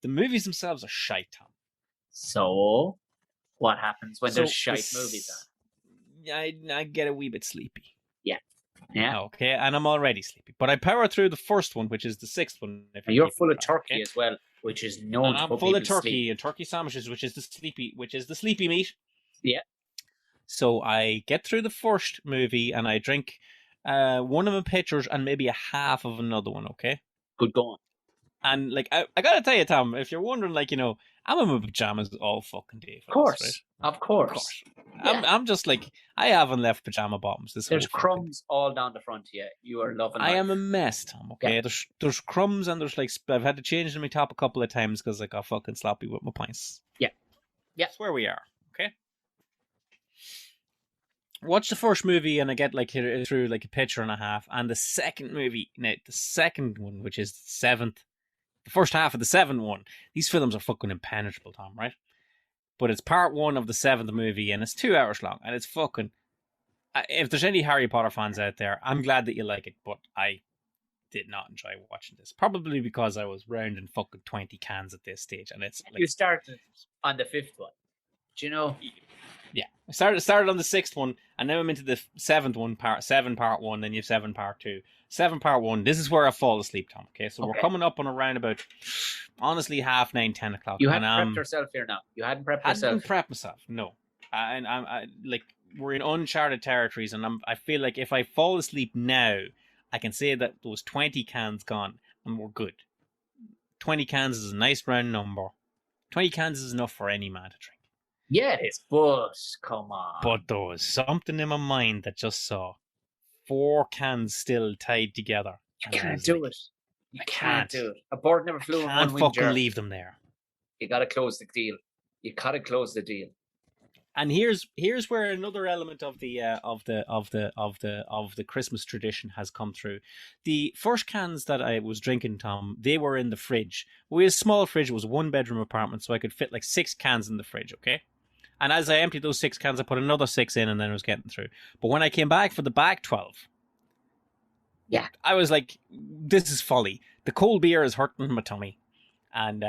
the movies themselves are shite, Tom. So, what happens when there's shite movies on? I get a wee bit sleepy. Yeah. Okay, and I'm already sleepy. But I power through the first one, which is the sixth one. You're full of turkey as well, which is known. I'm full of turkey and turkey sandwiches, which is the sleepy meat. Yeah. So I get through the first movie and I drink one of my pitchers and maybe a half of another one. Okay. Good going. And like I gotta tell you, Tom, if you're wondering, like, I'm in my pajamas all fucking day. Of course. Yeah. I'm just like, I haven't left pajama bottoms. There's crumbs all down the front here. You are loving life. I am a mess, Tom. Okay, yeah. There's crumbs and there's like I've had to change my top a couple of times because I got fucking sloppy with my pints. Yeah. That's where we are. Okay. Watch the first movie and I get like through like a pitcher and a half, and the second movie, the second one, which is the first half of the seventh one. These films are fucking impenetrable, Tom, right? But it's part 1 of the 7th movie, and it's 2 hours long, and it's fucking... If there's any Harry Potter fans out there, I'm glad that you like it, but I did not enjoy watching this. Probably because I was rounding fucking 20 cans at this stage, and it's like... You started on the 5th one. Do you know? Yeah. I started on the 6th one, and now I'm into the 7th one, part 7, part 1, then you have 7, part 2. 7, part 1, this is where I fall asleep, Tom, okay? So we're coming up on around about, honestly, 9:30, 10 o'clock. You hadn't prepped yourself here now. You hadn't prepped yourself. I hadn't prepped myself, no. And I'm like, we're in uncharted territories, and I feel like if I fall asleep now, I can say that those 20 cans gone, and we're good. 20 cans is a nice round number. 20 cans is enough for any man to drink. Yeah, it is, but come on. But there was something in my mind that just saw 4 cans still tied together. You can't do it. You can't do it. A bird never flew in one wing. Can't fucking leave them there. You got to close the deal. You got to close the deal. And here's where another element of the Christmas tradition has come through. The first cans that I was drinking, Tom, they were in the fridge. We had a small fridge. It was a 1-bedroom apartment, so I could fit like 6 cans in the fridge. Okay. And as I emptied those 6 cans, I put another 6 in, and then I was getting through. But when I came back for the back 12, yeah, I was like, this is folly. The cold beer is hurting my tummy. And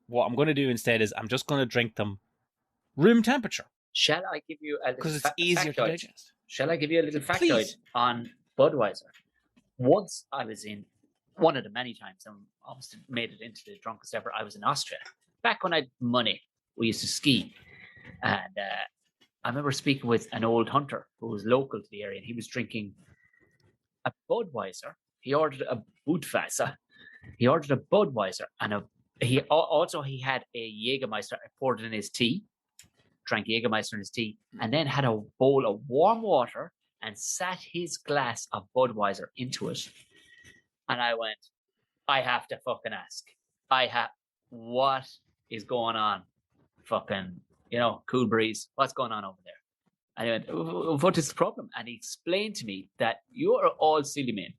what I'm going to do instead is I'm just going to drink them room temperature. Shall I give you a little because it's easier to digest. Shall I give you a little factoid on Budweiser? Once I was in, one of the many times, I almost made it into the drunkest ever, I was in Austria. Back when I had money, we used to ski. And I remember speaking with an old hunter who was local to the area, and he was drinking a Budweiser. He ordered a Budweiser. He ordered a Budweiser, and he had a Jägermeister. I poured it in his tea, drank Jägermeister in his tea, and then had a bowl of warm water and sat his glass of Budweiser into it. And I went, I have to fucking ask. What is going on? Fucking, cool breeze. What's going on over there? And I went, what is the problem? And he explained to me that you are all silly men.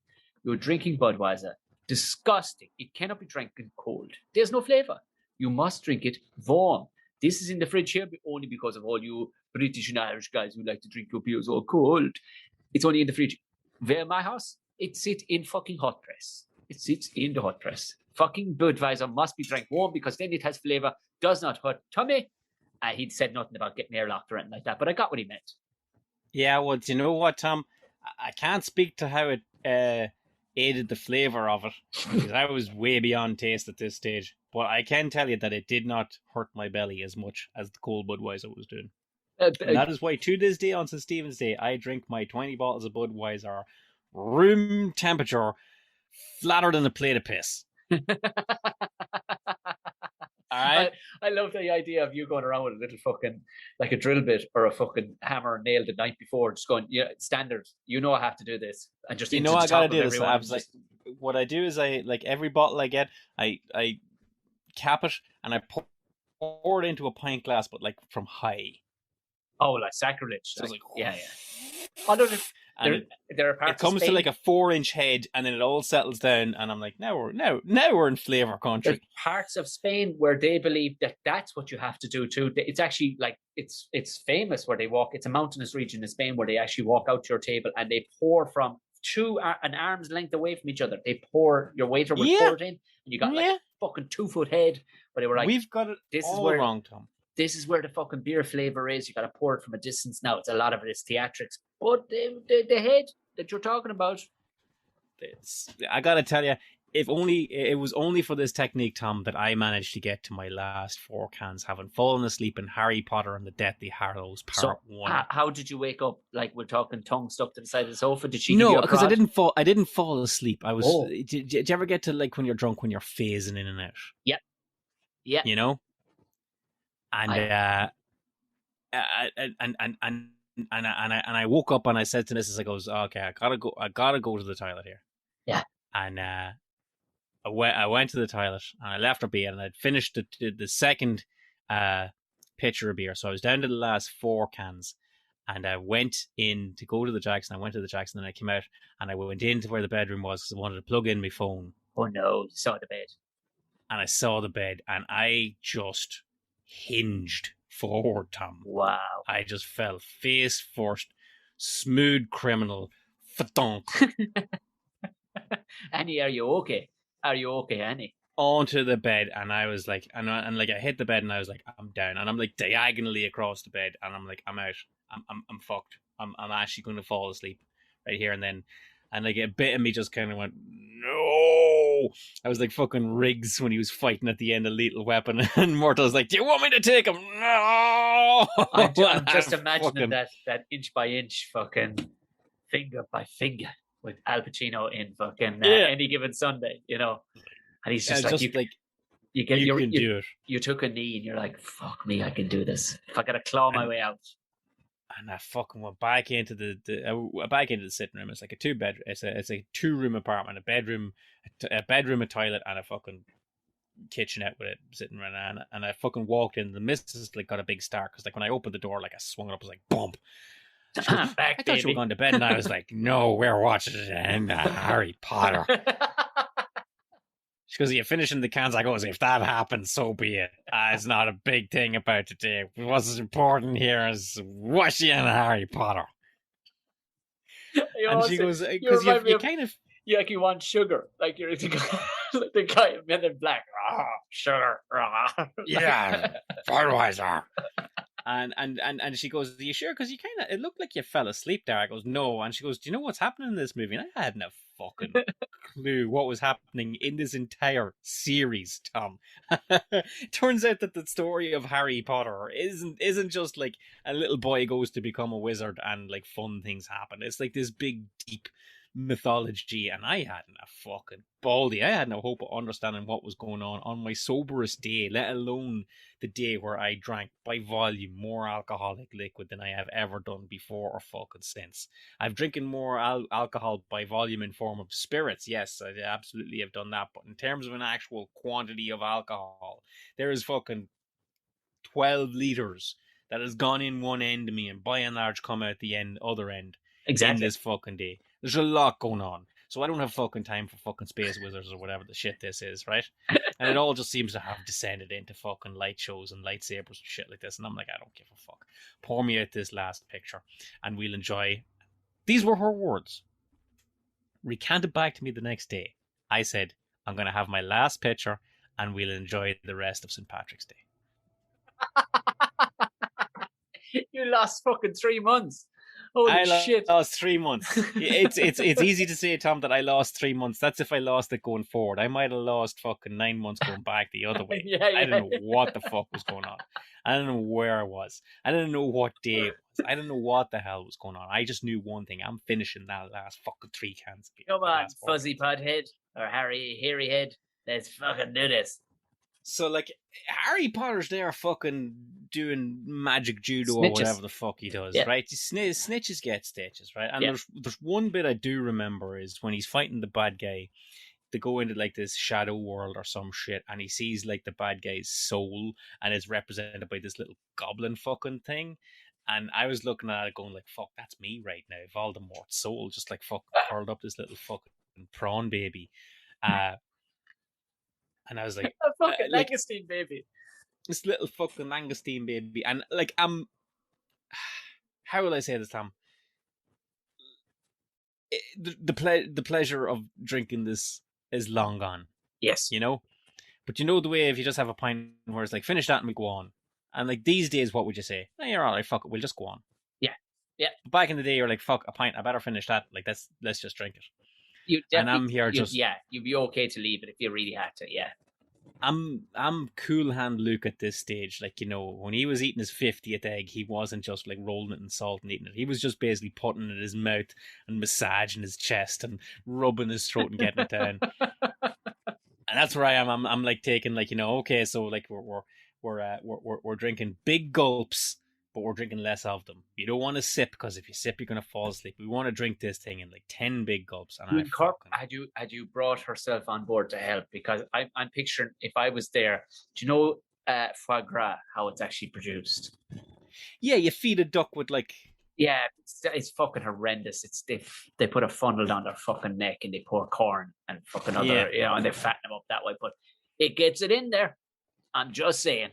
You're drinking Budweiser. Disgusting. It cannot be drinking cold. There's no flavor. You must drink it warm. This is in the fridge here only because of all you British and Irish guys who like to drink your beers all cold. It's only in the fridge. Where my house, it sits in fucking hot press. It sits in the hot press. Fucking Budweiser must be drank warm because then it has flavour, does not hurt tummy. He'd said nothing about getting airlocked or anything like that, but I got what he meant. Yeah, well, do you know what, Tom? I can't speak to how it aided the flavour of it, because I was way beyond taste at this stage. But I can tell you that it did not hurt my belly as much as the cold Budweiser was doing. And that is why, to this day, on St. Stephen's Day, I drink my 20 bottles of Budweiser room temperature, flatter than a plate of piss. Alright? I love the idea of you going around with a little fucking, like a drill bit or a fucking hammer nailed the night before, just going, yeah, standard, you know I have to do this. And just, you know, I gotta do this. I was like, what I do is every bottle I get, I cap it and I pour it into a pint glass, but like from high. Oh, like sacrilege. So like, like, yeah. Although there are parts it comes of Spain, to like a 4-inch head, and then it all settles down, and I'm like, now we're in flavour country. There's parts of Spain where they believe that that's what you have to do too. It's actually like it's famous where they walk. It's a mountainous region in Spain where they actually walk out to your table and they pour from an arm's length away from each other. They pour, your waiter will pour it in, and you got like a fucking 2-foot head. But they were like, we've got it all wrong, Tom. This is where the fucking beer flavour is. You got to pour it from a distance now. It's a lot of it is theatrics. But the head that you're talking about, I got to tell you, it was only for this technique, Tom, that I managed to get to my last 4 cans, having fallen asleep in Harry Potter and the Deathly Hallows Part 1. How did you wake up? Like, we're talking tongue stuck to the side of the sofa? Did she? No, because I didn't fall asleep. I was. Oh. Did you ever get to, like, when you're drunk, when you're phasing in and out? Yeah. Yeah. You know. And I woke up and I said to Mrs. I goes, okay, I gotta go to the toilet here. Yeah. And I went to the toilet and I left her be, and I'd finished the second pitcher of beer, so I was down to the last 4 cans, and I went in to go to the Jackson. I went to the Jackson, and I came out and I went into where the bedroom was because I wanted to plug in my phone. Oh no, you saw the bed. And I saw the bed, and I just hinged forward, Tom. Wow. I just fell face first, smooth criminal, fa-donk. Annie, are you okay? Are you okay, Annie? Onto the bed, and I was like, and like I hit the bed, and I was like, I'm down, and I'm like diagonally across the bed, and I'm like, I'm out, I'm fucked, I'm actually going to fall asleep right here, and then, and like a bit of me just kind of went, no. I was like fucking Riggs when he was fighting at the end of Lethal Weapon, and Murtaugh's like, do you want me to take him? No. I'm just imagining that inch by inch fucking finger by finger with Al Pacino in fucking Any Given Sunday, you know. And he's just like, you do it. You took a knee and you're like, fuck me, I can do this. If I gotta claw my way out. And I fucking went back into the sitting room. It's like a 2-bedroom. It's a 2-room apartment, a bedroom, a toilet, and a fucking kitchenette with it sitting around. And I fucking walked in. The missus like got a big start because like when I opened the door, like I swung it up, it was like bump. Goes, back, I thought you were going to bed, and I was like, no, we're watching it and Harry Potter. She goes, are you finishing the cans? I goes, if that happens, so be it. It's not a big thing about today. What's important here is watching Harry Potter. And she goes, because you kind of... Yeah, like you want sugar. Like you're like the guy in Men in Black. Sugar. Yeah, Budweiser. And she goes, are you sure? Because you kind of, it looked like you fell asleep there. I goes, no. And she goes, do you know what's happening in this movie? And I had no fucking clue what was happening in this entire series, Tom. Turns out that the story of Harry Potter isn't just like a little boy goes to become a wizard and like fun things happen. It's like this big, deep mythology, and I hadn't a fucking baldy. I had no hope of understanding what was going on my soberest day, let alone the day where I drank by volume more alcoholic liquid than I have ever done before or fucking since. I've drinking more alcohol by volume in form of spirits. Yes, I absolutely have done that. But in terms of an actual quantity of alcohol, there is fucking 12 litres that has gone in one end of me and by and large come out the other end. Exactly. In this fucking day. There's a lot going on. So I don't have fucking time for fucking Space Wizards or whatever the shit this is, right? And it all just seems to have descended into fucking light shows and lightsabers and shit like this. And I'm like, I don't give a fuck. Pour me out this last picture and we'll enjoy. These were her words. Recanted back to me the next day. I said, I'm going to have my last picture and we'll enjoy the rest of St. Patrick's Day. You lost fucking 3 months. Holy shit. I lost 3 months. It's easy to say, Tom, that I lost 3 months. That's if I lost it going forward. I might have lost fucking 9 months going back the other way. I don't know what the fuck was going on. I don't know where I was. I didn't know what day it was. I didn't know what the hell was going on. I just knew one thing. I'm finishing that last fucking 3 cans. Come on, Fuzzy Pod Head or Hairy Head. Let's fucking do this. So, like, Harry Potter's there fucking doing magic judo Snitches. or whatever the fuck he does, right? Snitches get stitches, right? And there's one bit I do remember is when he's fighting the bad guy, they go into, like, this shadow world or some shit, and he sees, like, the bad guy's soul, and it's represented by this little goblin fucking thing. And I was looking at it going, like, fuck, that's me right now. Voldemort's soul just, like, fucking curled up this little fucking prawn baby. And I was like, a fucking Langoustine baby. This little fucking Langoustine baby. And like, how will I say this, Tom? The pleasure of drinking this is long gone. Yes. You know? But you know the way if you just have a pint where it's like, finish that and we go on. And like these days, what would you say? Oh, you're all right, fuck it, we'll just go on. Yeah. Yeah. Back in the day, you're like, fuck, a pint, I better finish that. Like, let's just drink it. And I'm here you'd be okay to leave it if you really had to, yeah. I'm cool hand Luke at this stage. Like, you know, when he was eating his 50th egg, he wasn't just like rolling it in salt and eating it. He was just basically putting it in his mouth and massaging his chest and rubbing his throat and getting it down. And that's where I am. I'm like taking like, you know, okay, so like we're drinking big gulps, but we're drinking less of them. You don't want to sip because if you sip, you're gonna fall asleep. We want to drink this thing in like 10 big gulps. And had you brought herself on board to help? Because I'm picturing if I was there. Do you know foie gras, how it's actually produced? Yeah, you feed a duck with like. Yeah, it's fucking horrendous. It's they put a funnel down their fucking neck and they pour corn and fucking other, you know, and they fatten them up that way. But it gets it in there. I'm just saying.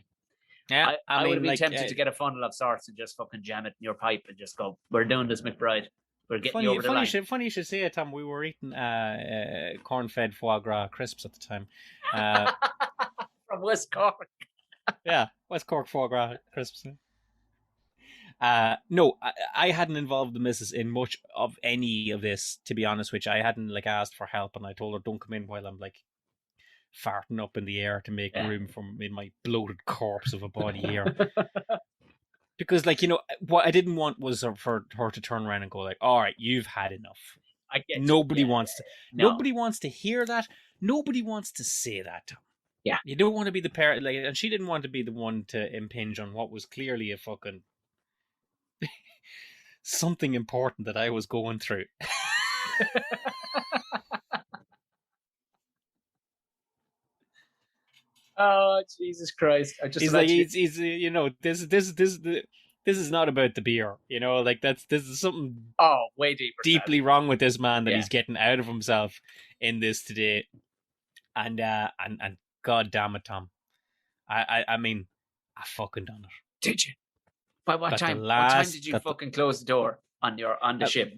Yeah, I would have been tempted to get a funnel of sorts and just fucking jam it in your pipe and just go, we're doing this, McBride. We're getting you over the line. Funny you should say it, Tom. We were eating corn-fed foie gras crisps at the time. From West Cork. Yeah, West Cork foie gras crisps. No, I hadn't involved the missus in much of any of this, to be honest, which I hadn't like asked for help, and I told her, don't come in while I'm like farting up in the air to make room for in my bloated corpse of a body here. Because, like, you know, what I didn't want was for her to turn around and go like, all right, you've had enough. Nobody wants to hear that. Nobody wants to say that, Tom. Yeah. You don't want to be the parent, like, and she didn't want to be the one to impinge on what was clearly a fucking something important that I was going through. Oh, Jesus Christ! He's like, he's you know, this is not about the beer, you know, like this is something way deeply wrong with this man that he's getting out of himself in this today, and God damn it, Tom, I mean, I fucking done it. Did you? By what time? What time did you fucking close the door on the ship?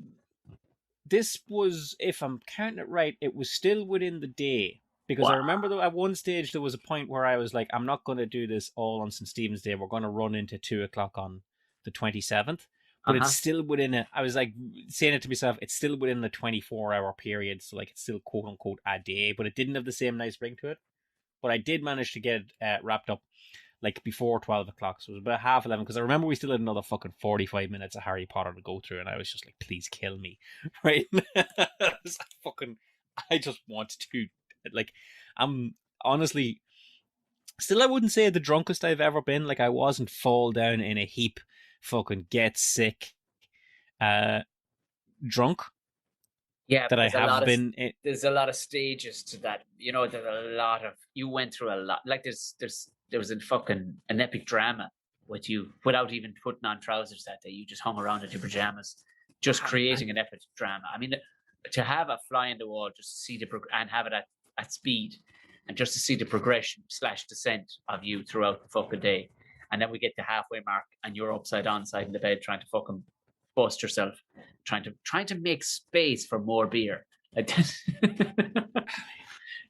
This was, if I'm counting it right, it was still within the day. Because I remember though, at one stage there was a point where I was like, I'm not going to do this all on St. Stephen's Day. We're going to run into 2:00 on the 27th. But it's still within it. I was like saying it to myself, it's still within the 24-hour period. So like it's still quote unquote a day, but it didn't have the same nice ring to it. But I did manage to get it wrapped up like before 12:00. So it was about 11:30. Because I remember we still had another fucking 45 minutes of Harry Potter to go through. And I was just like, please kill me. Right? I just want to. Like, I'm honestly still, I wouldn't say the drunkest I've ever been. Like, I wasn't fall down in a heap, fucking get sick, drunk. Yeah, that I have been. There's a lot of stages to that. You know, you went through a lot. Like, there was an epic drama with you without even putting on trousers that day. You just hung around in your pajamas, just creating an epic drama. I mean, to have a fly in the wall, just to see and have it at speed, and just to see the progression / descent of you throughout the fucking day. And then we get the halfway mark and you're upside down side in the bed trying to fucking bust yourself, trying to make space for more beer. Like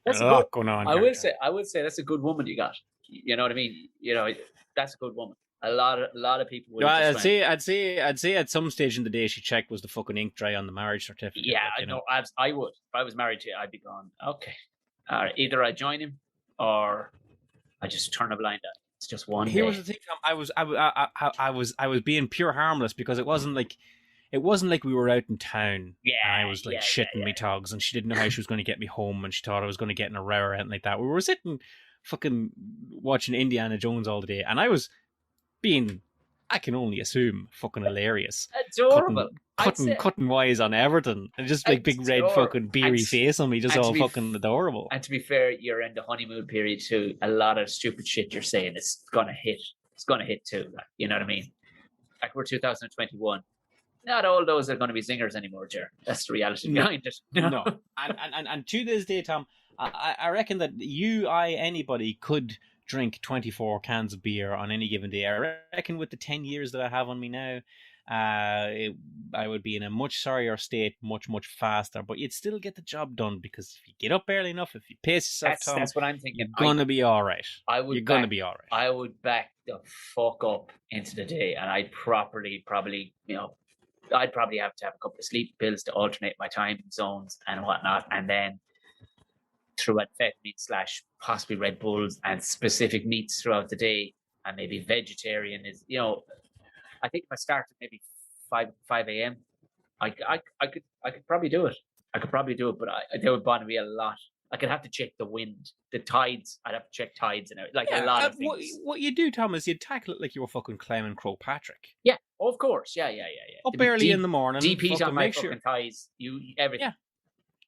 that's a lot going on. I would say that's a good woman you got. You know what I mean? You know, that's a good woman. A lot of people would. I'd say at some stage in the day she checked was the fucking ink dry on the marriage certificate. Yeah, like, I would. If I was married to you, I'd be gone. Okay, all right. Either I join him or I just turn a blind eye. It's just one. Here day. was the thing, Tom. I was being pure harmless because it wasn't like we were out in town. Yeah, and I was like shitting me togs, and she didn't know how she was going to get me home, and she thought I was going to get in a row or anything like that. We were sitting, fucking watching Indiana Jones all the day, and I was being, I can only assume, fucking hilarious. Adorable. Cutting wise on everything, and just like big red fucking beery face on me, just all fucking adorable. And to be fair, you're in the honeymoon period too. A lot of stupid shit you're saying is gonna hit. It's gonna hit too. Like, you know what I mean? Like, we're 2021. Not all those are going to be zingers anymore, Jer. That's the reality behind it. No. And to this day, Tom, I reckon that anybody could drink 24 cans of beer on any given day. I reckon with the 10 years that I have on me now, I would be in a much sorrier state, much, much faster. But you'd still get the job done because if you get up early enough, if you pace yourself, Tom, that's what I'm thinking. You're going to be all right. You're going to be all right. I would back the fuck up into the day, and I'd probably, I'd probably have to have a couple of sleep pills to alternate my time zones and whatnot. And then through amphetamine / possibly Red Bulls and specific meats throughout the day, and maybe vegetarian is, I think if I start at maybe 5 a.m., I could probably do it. I could probably do it, but they would bother me a lot. I could have to check the wind, the tides. I'd have to check tides and a lot of things. What you do, Tom, is you tackle it like you were fucking Clement Crow Patrick. Yeah, of course. Yeah. Up early in the morning. DPs on my fucking ties. Everything. Yeah.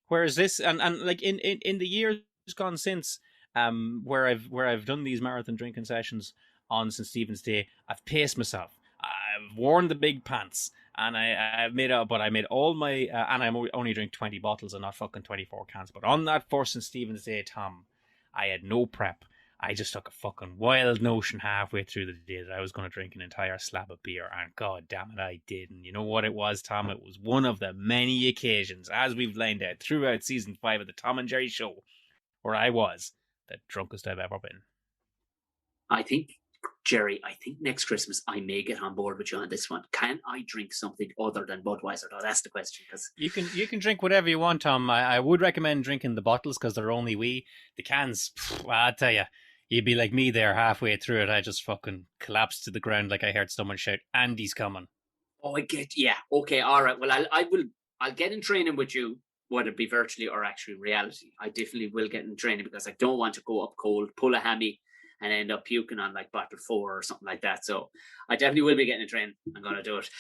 Whereas this, and like in the years gone since, where I've done these marathon drinking sessions on St. Stephen's Day, I've paced myself. I've worn the big pants, and I made all my, and I only drink 20 bottles and not fucking 24 cans. But on that first St. Stephen's Day, Tom, I had no prep. I just took a fucking wild notion halfway through the day that I was going to drink an entire slab of beer, and god damn it, I did. And you know what it was, Tom? It was one of the many occasions, as we've laid out throughout season 5 of the Tom and Jerry Show, where I was the drunkest I've ever been. Jerry, I think next Christmas I may get on board with you on this one. Can I drink something other than Budweiser? No, that's the question. Cause you can drink whatever you want, Tom. I would recommend drinking the bottles because they're only wee. The cans, I tell you, you'd be like me there halfway through it. I just fucking collapsed to the ground like I heard someone shout, "Andy's coming." Oh, okay, all right. Well, I'll get in training with you, whether it be virtually or actually reality. I definitely will get in training because I don't want to go up cold, pull a hammy, and end up puking on like bottle 4 or something like that. So I definitely will be getting a train. I'm going to do it.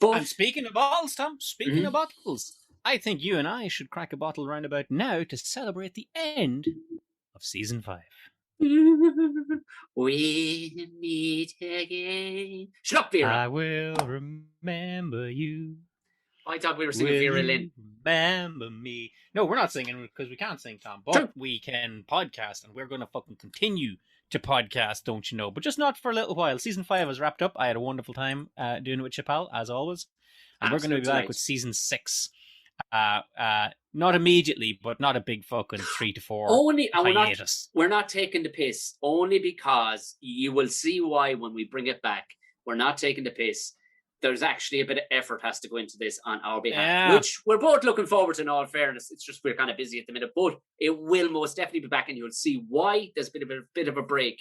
But, and speaking of bottles, Tom, of bottles, I think you and I should crack a bottle round about now to celebrate the end of season 5. We meet again. Shut up, Vera. I will remember you. I thought we were singing Vera Lynn. Remember me. No, we're not singing because we can't sing, Tom. But True. We can podcast, and we're going to fucking continue to podcast, don't you know? But just not for a little while. Season 5 is wrapped up. I had a wonderful time doing it with Chappelle, as always. And we're going to be back with season 6. Not immediately, but not a big fucking 3 to 4 hiatus. We're not taking the piss, only because you will see why when we bring it back. We're not taking the piss. There's actually a bit of effort has to go into this on our behalf, which we're both looking forward to, in all fairness. It's just we're kind of busy at the minute, but it will most definitely be back, and you'll see why there's been a bit of a break.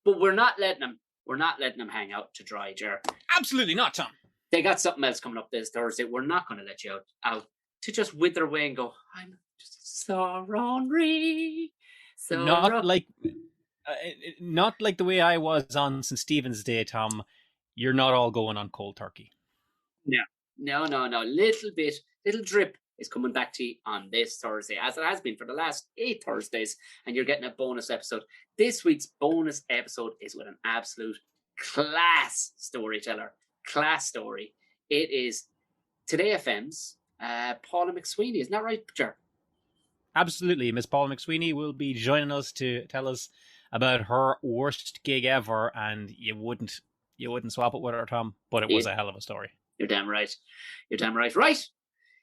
But we're not letting them hang out to dry, Jer. Absolutely not, Tom. They got something else coming up this Thursday. We're not going to let you out to just wither away and go, I'm just so ornery. So not like the way I was on St. Stephen's Day, Tom. You're not all going on cold turkey. No. Little drip is coming back to you on this Thursday, as it has been for the last 8 Thursdays, and you're getting a bonus episode. This week's bonus episode is with an absolute class storyteller. Class story. It is Today FM's Paula McSweeney. Isn't that right, Ger? Absolutely. Miss Paula McSweeney will be joining us to tell us about her worst gig ever, and you wouldn't swap it with her, Tom, but it was a hell of a story. You're damn right. You're damn right. Right.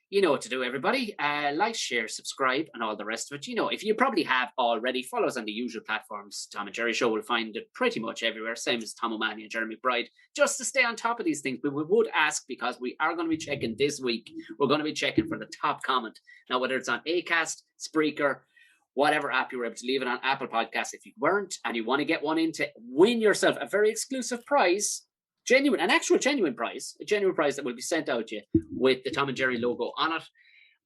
You know what to do, everybody. Like, share, subscribe, and all the rest of it. You know, if you probably have already, follow us on the usual platforms. Tom and Jerry Show will find it pretty much everywhere. Same as Tom O'Malley and Jeremy Bride. Just to stay on top of these things, but we would ask, because we are going to be checking this week. We're going to be checking for the top comment. Now, whether it's on Acast, Spreaker, whatever app you were able to leave it on, Apple Podcasts. If you weren't and you want to get one in to win yourself a very exclusive prize, an actual genuine prize, a genuine prize that will be sent out to you with the Tom and Jerry logo on it.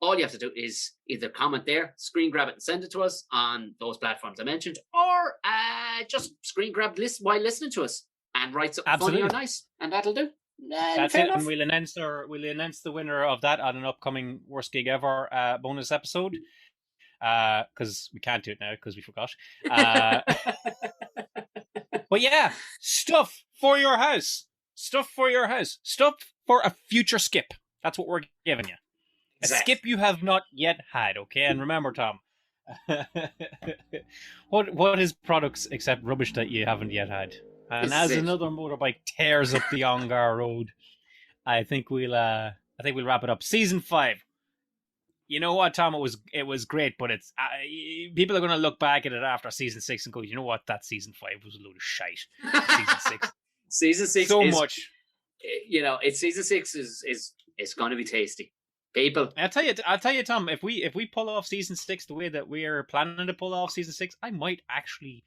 All you have to do is either comment there, screen grab it and send it to us on those platforms I mentioned, or just screen grab while listening to us and write something funny or nice, and that'll do. That's it, and we'll announce the winner of that on an upcoming Worst Gig Ever bonus episode, because we can't do it now because we forgot. But yeah, stuff for your house. Stuff for a future skip. That's what we're giving you. Exactly. A skip you have not yet had, okay? And remember, Tom, what is products except rubbish that you haven't yet had? And as another motorbike tears up the Ongar Road, I think we'll wrap it up. Season 5. You know what, Tom? It was great, but it's people are going to look back at it after season 6 and go, you know what? That season 5 was a load of shite. Season 6. Season 6 so is, much. You know, season 6 is going to be tasty. People, I'll tell you, Tom. If we pull off season 6 the way that we're planning to pull off season 6, I might actually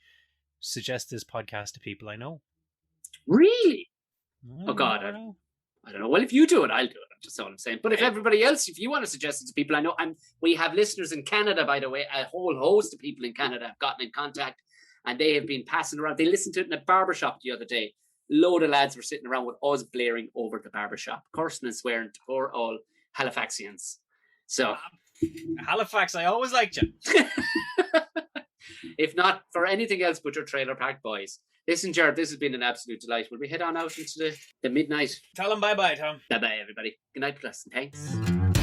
suggest this podcast to people I know. Really? Oh God, I don't know. Well, if you do it, I'll do it. That's all I'm saying. But if everybody else, if you want to suggest it to people I know, we have listeners in Canada, by the way. A whole host of people in Canada have gotten in contact, and they have been passing around. They listened to it in a barbershop the other day. Load of lads were sitting around with us blaring over the barbershop, cursing and swearing to poor old Halifaxians. So, Halifax, I always liked you. If not for anything else but your Trailer Park Boys. Listen, Jared, this has been an absolute delight. Will we head on out into the midnight? Tell them bye-bye, Tom. Bye-bye, everybody. Good night, plus, and thanks.